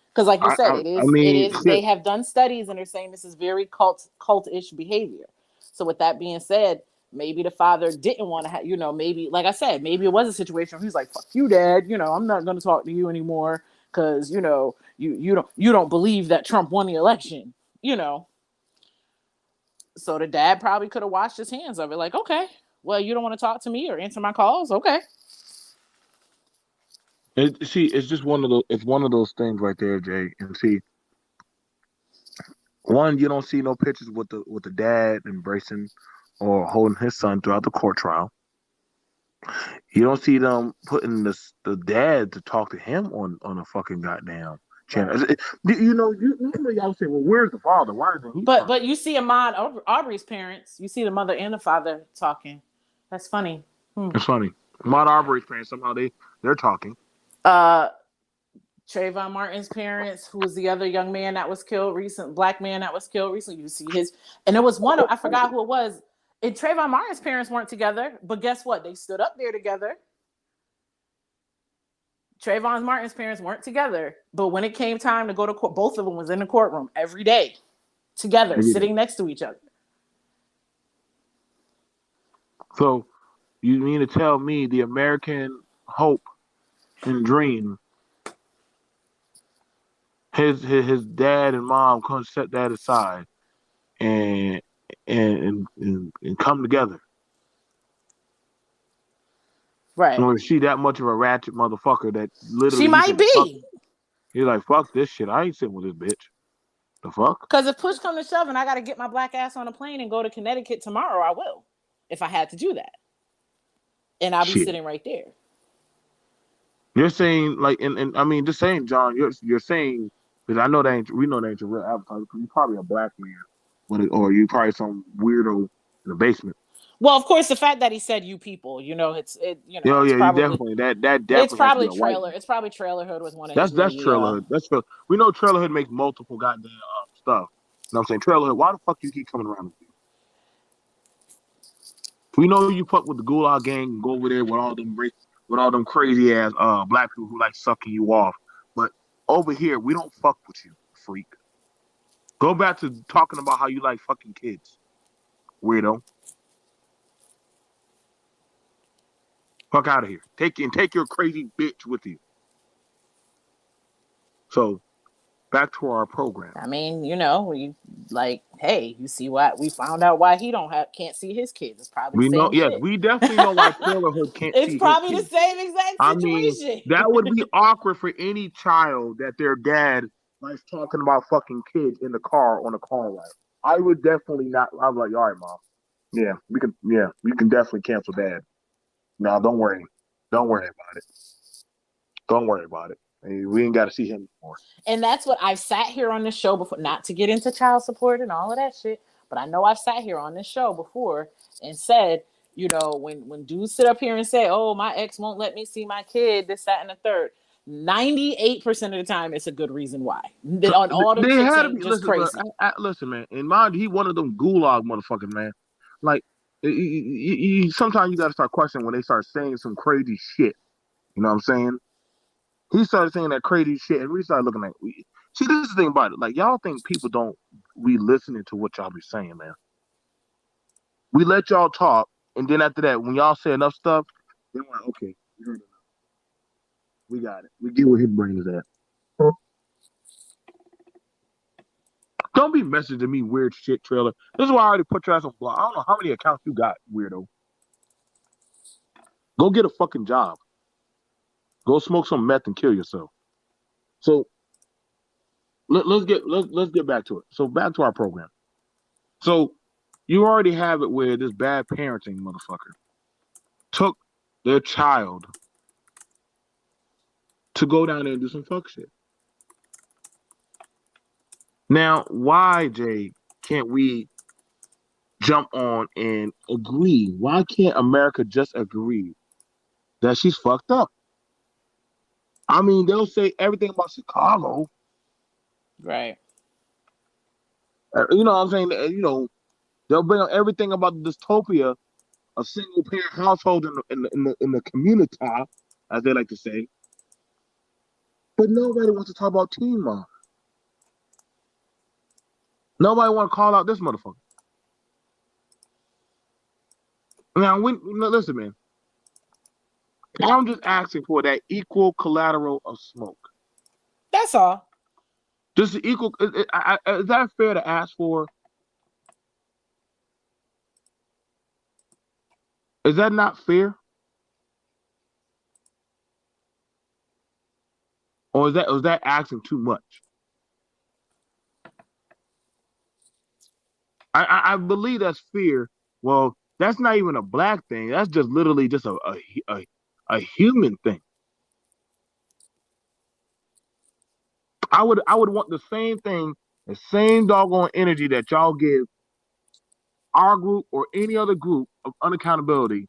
Because, like you I, said, I, I it mean, is. They have done studies and they're saying this is very cultish behavior. So, with that being said, maybe the father didn't want to have, you know, maybe, like I said, maybe it was a situation where he's like, "Fuck you, Dad. You know, I'm not going to talk to you anymore because you know you don't believe that Trump won the election." You know, so the dad probably could have washed his hands of it. Like, okay, well, you don't want to talk to me or answer my calls, okay. see, it's just one of those things right there, Jay. And see, one, you don't see no pictures with the dad embracing or holding his son throughout the court trial. You don't see them putting the dad to talk to him on a fucking goddamn channel. Right. You y'all say, well, where's the father? Why isn't he talking? But you see Ahmad Aubrey's parents, you see the mother and the father talking. That's funny. Hmm. It's funny. Ahmaud Arbery's parents somehow they're talking. Uh, Trayvon Martin's parents, who was the other young man that was killed recent, black man that was killed recently. You see his, and there was one I forgot who it was. And Trayvon Martin's parents weren't together, but guess what? They stood up there together. Trayvon Martin's parents weren't together, but when it came time to go to court, both of them was in the courtroom every day together, Yeah. sitting next to each other. So you mean to tell me the American hope and dream, his dad and mom couldn't set that aside and and come together? Right. Or is she that much of a ratchet motherfucker that She literally he might said fuck? be. He's like fuck this shit. I ain't sitting with this bitch. The fuck? Because if push come to shove and I got to get my black ass on a plane and go to Connecticut tomorrow, I will. If I had to do that. And I'll be Shit. sitting right there. You're saying like, and I mean, just saying, John. You're saying because I know that ain't we know that ain't your real avatar. Because you're probably a black man, or you probably some weirdo in the basement. Well, of course, the fact that he said "you people," Oh it's yeah, you probably definitely that definitely has to be a white man. It's probably Trailerhood was one of his That's really Trailerhood. That's trailer. We know Trailerhood makes multiple goddamn stuff. You know what I'm saying? Trailerhood. Why the fuck you keep coming around with you? We know you fuck with the Gulag gang and go over there with all them crazy ass black people who like sucking you off. But over here, we don't fuck with you, freak. Go back to talking about how you like fucking kids, weirdo. Fuck out of here. Take your crazy bitch with you. So back to our program. I mean, we like, hey, you see what we found out why he don't have can't see his kids. It's probably the We know, same yes, shit. we definitely know why Trailerhood can't It's see his probably the kids. same exact I mean, that would situation. be awkward for any child that their dad likes talking about fucking kids in the car on a car ride. I would definitely not. I'm like, all right, mom. Yeah, we can. Yeah, we can definitely cancel dad. No, don't worry. Don't worry about it. Don't worry about it. Hey, we ain't got to see him anymore. And that's what I've sat here on this show before, not to get into child support and all of that shit, but I know I've sat here on this show before and said, when dudes sit up here and say, "Oh, my ex won't let me see my kid," this, that, and the third. 98% of the time, it's a good reason why. Then So on all them they chicks had to ain't be just listen, bro. crazy. Listen, man. And mind, he one of them gulag motherfuckers, man. Like, sometimes you got to start questioning when they start saying some crazy shit. You know what I'm saying? He started saying that crazy shit, and we started looking at. See, this is the thing about it. Like, y'all think people don't we listening to what y'all be saying, man. We let y'all talk, and then after that, when y'all say enough stuff, then we're like, okay, we heard enough. We got it. We get where his brain is at. Don't be messaging me weird shit, trailer. This is why I already put your ass on block. I don't know how many accounts you got, weirdo. Go get a fucking job. Go smoke some meth and kill yourself. So let's get back to it. So back to our program. So you already have it where this bad parenting motherfucker took their child to go down there and do some fuck shit. Now, why, Jay, can't we jump on and agree? Why can't America just agree that she's fucked up? I mean, they'll say everything about Chicago. Right. You know what I'm saying? They'll bring up everything about the dystopia of single parent households in the community, as they like to say. But nobody wants to talk about teen mom. Nobody want to call out this motherfucker. Now, listen, man. I'm just asking for that equal collateral of smoke. That's all. Just the equal. Is that fair to ask for? Is that not fair, or is that asking too much? I believe that's fear. Well, that's not even a black thing. That's just literally just a human thing. I would want the same thing, the same doggone energy that y'all give our group or any other group of unaccountability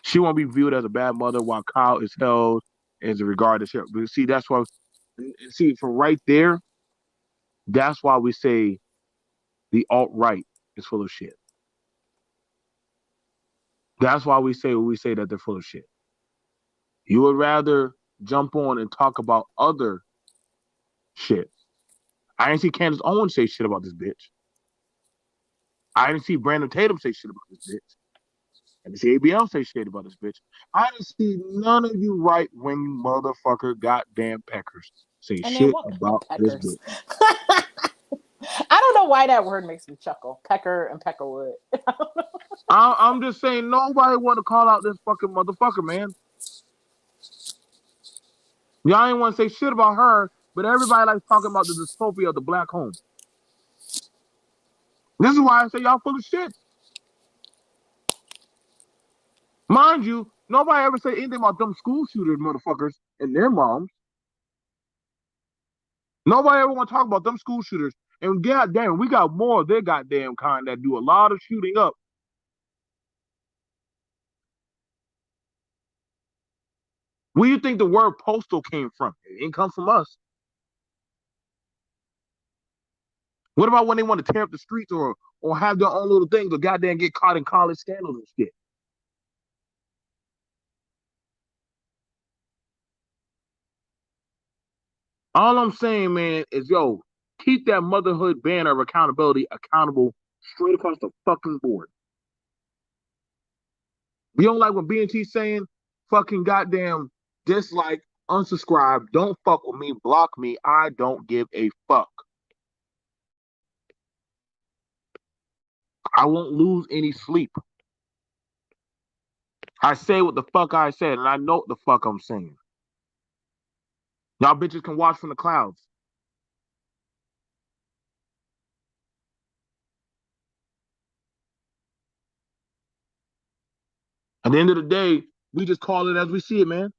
She won't be viewed as a bad mother while Kyle is held as a regarded sheriff. But see, that's why. See, from right there, that's why we say the alt right is full of shit. That's why we say when we say that they're full of shit. You would rather jump on and talk about other shit. I didn't see Candace Owens say shit about this bitch. I didn't see Brandon Tatum say shit about this bitch. I didn't see ABL say shit about this bitch. I didn't see none of you right wing motherfucker goddamn peckers say And then shit what about this peckers? bitch. I don't know why that word makes me chuckle. Pecker and Peckerwood. I'm just saying nobody want to call out this fucking motherfucker, man. Y'all ain't want to say shit about her, but everybody likes talking about the dystopia of the black home. This is why I say y'all full of shit. Mind you, nobody ever say anything about them school shooters, motherfuckers, and their moms. Nobody ever want to talk about them school shooters. And goddamn, we got more of their goddamn kind that do a lot of shooting up. Where do you think the word postal came from? It didn't come from us. What about when they want to tear up the streets or have their own little things or goddamn get caught in college scandals and shit? All I'm saying, man, is yo, keep that motherhood banner of accountability accountable straight across the fucking board. We don't like when BNT saying fucking goddamn dislike, unsubscribe, don't fuck with me, block me. I don't give a fuck. I won't lose any sleep. I say what the fuck I said, and I know what the fuck I'm saying. Y'all bitches can watch from the clouds. At the end of the day, we just call it as we see it, man.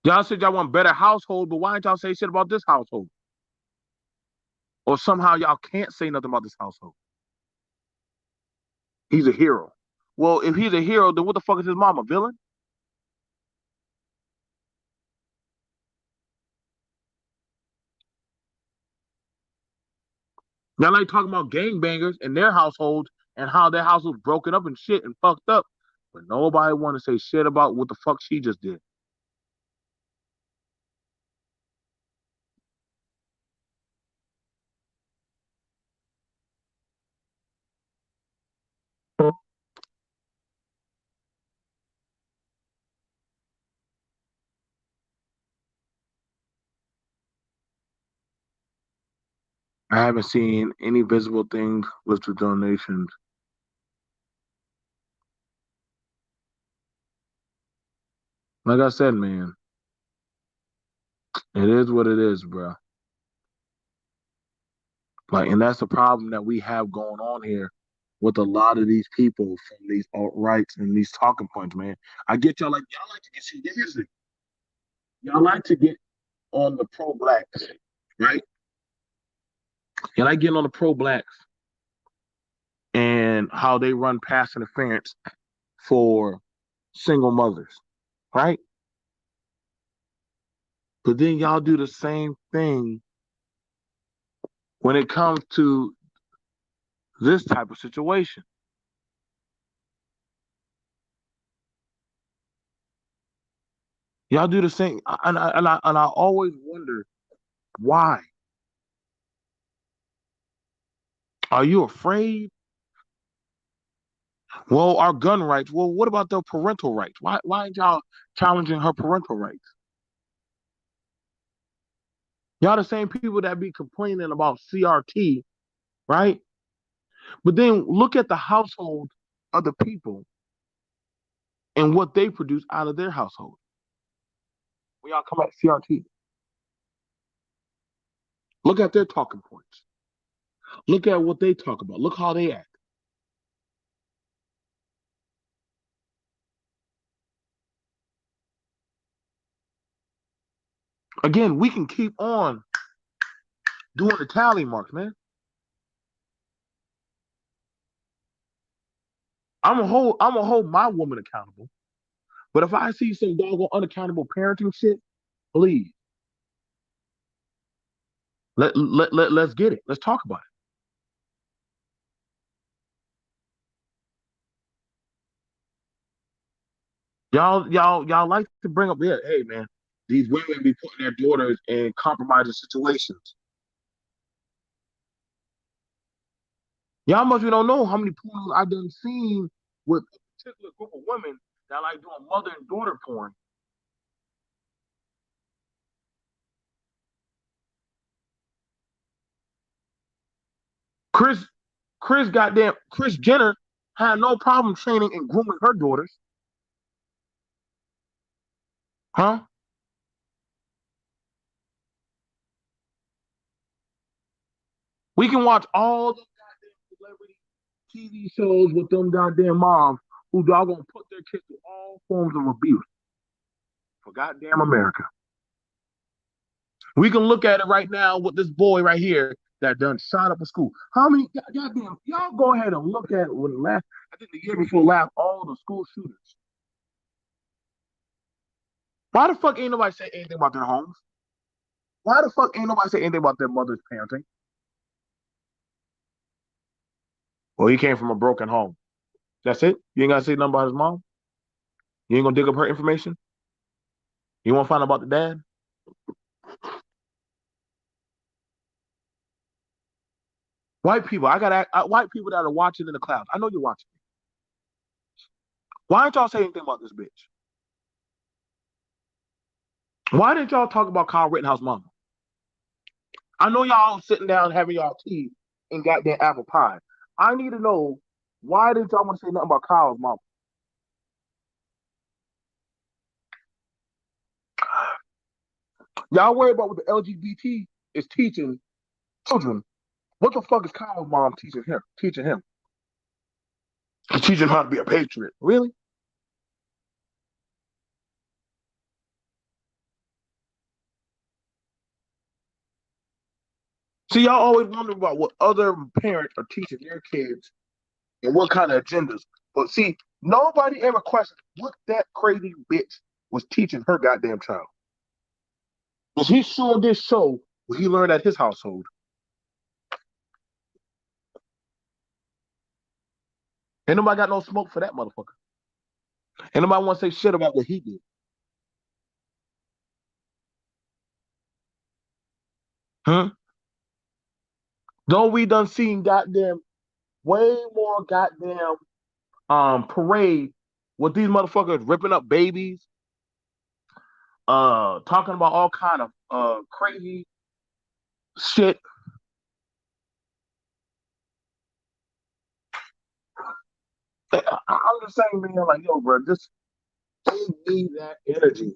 Y'all said y'all want better household, but why didn't y'all say shit about this household? Or somehow y'all can't say nothing about this household. He's a hero. Well, if he's a hero, then what the fuck is his mama, villain? Y'all like talking about gangbangers and their households and how their house was broken up and shit and fucked up. But nobody want to say shit about what the fuck she just did. I haven't seen any visible things with the donations. Like I said, man, it is what it is, bro. Like, and that's the problem that we have going on here with a lot of these people from these alt rights and these talking points, man. I get y'all like to get see here's the y'all like to get on the pro blacks, right? Y'all like getting on the pro blacks and how they run pass interference for single mothers, right? But then y'all do the same thing when it comes to this type of situation. Y'all do the same, and I always wonder why. Are you afraid? Well, our gun rights. Well, what about the parental rights? Why ain't y'all challenging her parental rights? Y'all the same people that be complaining about CRT, right? But then look at the household of the people and what they produce out of their household. When y'all come at CRT, look at their talking points. Look at what they talk about. Look how they act. Again, we can keep on doing the tally marks, man. I'm gonna hold my woman accountable. But if I see some doggone unaccountable parenting shit, please let's get it. Let's talk about it. Y'all like to bring up, yeah, hey man, these women be putting their daughters in compromising situations. Y'all must be don't know how many pornos I done seen with a particular group of women that like doing mother and daughter porn. Chris Chris Jenner had no problem training and grooming her daughters, huh? We can watch all the goddamn celebrity TV shows with them goddamn moms who doggone put their kids through all forms of abuse for goddamn America. We can look at it right now with this boy right here that done shot up a school. How many goddamn y'all go ahead and look at it when last I think the year before last all the school shooters. Why the fuck ain't nobody say anything about their homes? Why the fuck ain't nobody say anything about their mother's parenting? Well, he came from a broken home. That's it. You ain't gotta say nothing about his mom. You ain't gonna dig up her information. You want to find out about the dad? White people, white people that are watching in the clouds. I know you're watching. Why didn't y'all say anything about this bitch? Why didn't y'all talk about Kyle Rittenhouse mama? I know y'all sitting down having y'all tea and goddamn apple pie. I need to know why didn't y'all want to say nothing about Kyle's mama? Y'all worry about what the LGBT is teaching children. What the fuck is Kyle's mom teaching him? Teaching him? Teaching him how to be a patriot. Really? See, y'all always wonder about what other parents are teaching their kids and what kind of agendas. But see, nobody ever questioned what that crazy bitch was teaching her goddamn child. Because he sure did show what he learned at his household. Ain't nobody got no smoke for that motherfucker. Ain't nobody want to say shit about what he did. Huh? Don't we done seen goddamn way more goddamn parade with these motherfuckers ripping up babies, talking about all kind of crazy shit. I'm just saying, man, like, yo, bro, just give me that energy.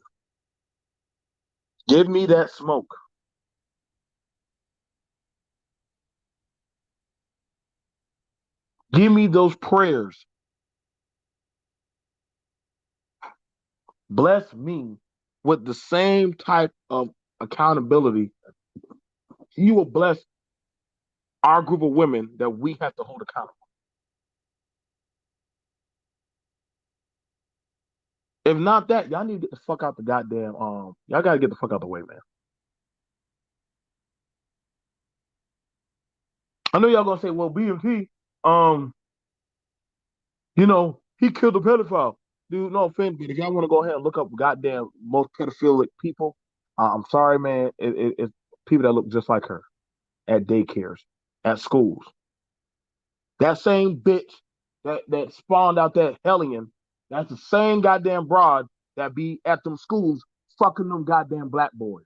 Give me that smoke. Give me those prayers. Bless me with the same type of accountability. You will bless our group of women that we have to hold accountable. If not that, y'all need to get the fuck out the goddamn y'all gotta get the fuck out the way, man. I know y'all gonna say, well, BMT, um, he killed a pedophile. Dude, no offense, but if y'all want to go ahead and look up goddamn most pedophilic people, I'm sorry, man. It's people that look just like her at daycares, at schools. That same bitch that spawned out that hellion, that's the same goddamn broad that be at them schools fucking them goddamn black boys.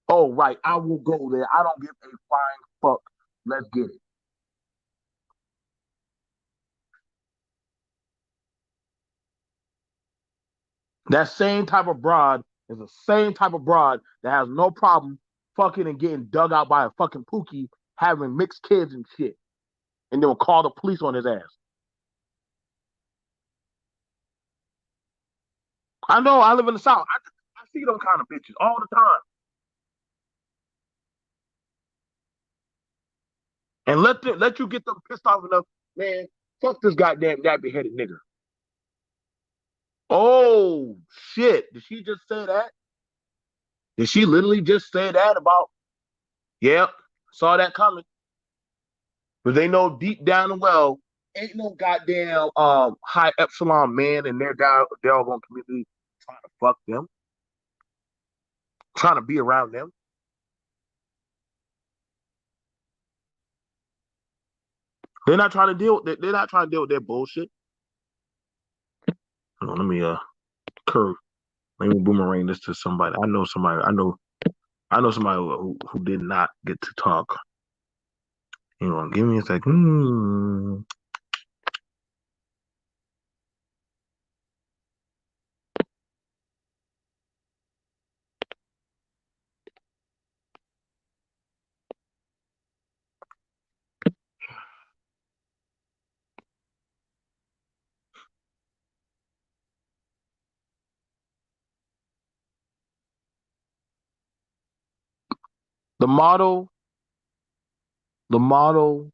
Oh, right, I will go there. I don't give a flying fuck. Let's get it. That same type of broad is the same type of broad that has no problem fucking and getting dug out by a fucking pookie, having mixed kids and shit, and then will call the police on his ass. I know I live in the South. I see them kind of bitches all the time. And let you get them pissed off enough, man. Fuck this goddamn nappy headed nigga. Oh shit! Did she just say that? Did she literally just say that about? Yep, saw that coming. But they know deep down the well, ain't no goddamn high epsilon man in their doggone community trying to fuck them, trying to be around them. They're not trying to deal. They're not trying to deal with their bullshit. Hold on, let me curve. Let me boomerang this to somebody. I know somebody. I know somebody who did not get to talk. Hang on, give me a second. The model, the model,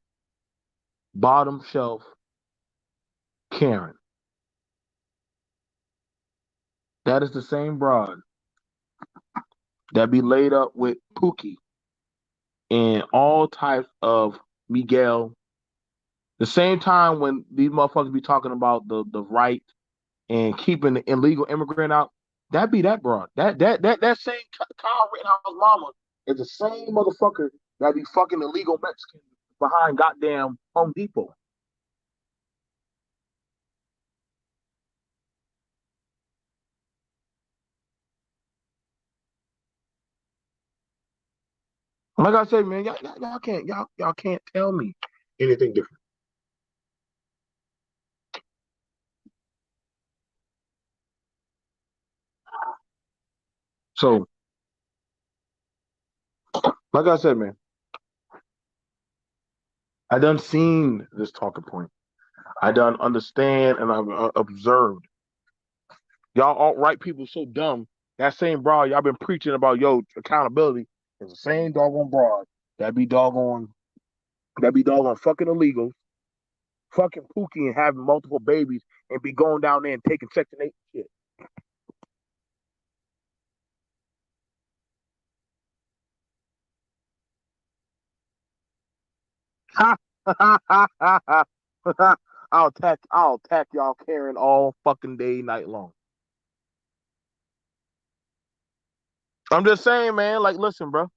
bottom shelf, Karen. That is the same broad that be laid up with Pookie and all types of Miguel. The same time when these motherfuckers be talking about the right and keeping the illegal immigrant out, that be that broad. That same Kyle Rittenhouse mama is the same motherfucker that be fucking illegal Mexicans behind goddamn Home Depot. Like I said, man, y'all can't tell me anything different. So, like I said, man, I done seen this talking point. I done understand and I've observed. Y'all alt right people so dumb. That same broad y'all been preaching about accountability is the same doggone broad that be doggone fucking illegal, fucking Pookie and having multiple babies and be going down there and taking Section 8 shit. I'll attack y'all Karen all fucking day, night long. I'm just saying, man, like listen, bro.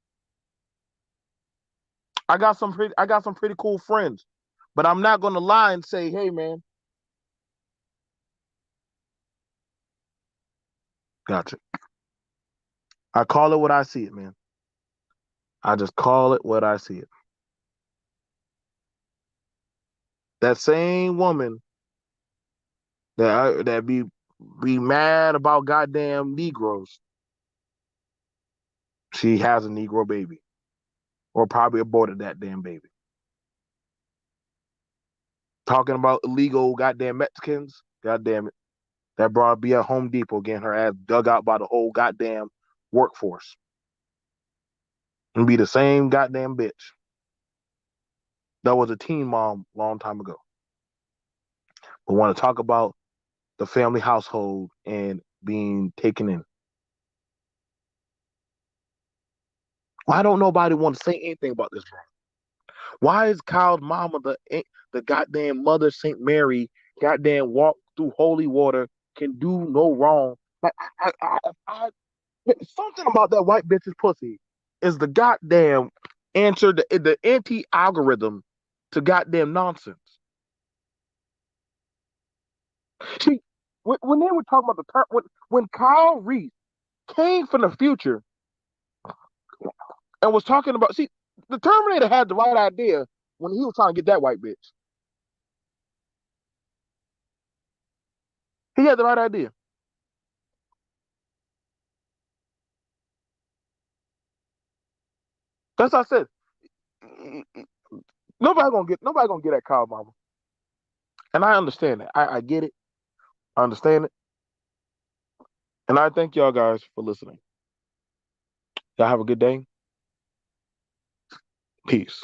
I got some pretty cool friends. But I'm not gonna lie and say, hey man, gotcha. I call it what I see it, man. I just call it what I see it. That same woman that be mad about goddamn Negroes, she has a Negro baby, or probably aborted that damn baby. Talking about illegal goddamn Mexicans, goddamn it, that broad be at Home Depot getting her ass dug out by the whole goddamn workforce, and be the same goddamn bitch that was a teen mom long time ago, but want to talk about the family household and being taken in. Why don't nobody want to say anything about this, bro? Why is Kyle's mama the goddamn mother Saint Mary goddamn walk through holy water can do no wrong? Like something about that white bitch's pussy is the goddamn answer, the anti algorithm to goddamn nonsense. See, when they were talking about when Kyle Reese came from the future and was talking about, see, the Terminator had the right idea when he was trying to get that white bitch. He had the right idea. That's what I said. Nobody gonna get that Kyle mama. And I understand that. I get it. I understand it. And I thank y'all guys for listening. Y'all have a good day. Peace.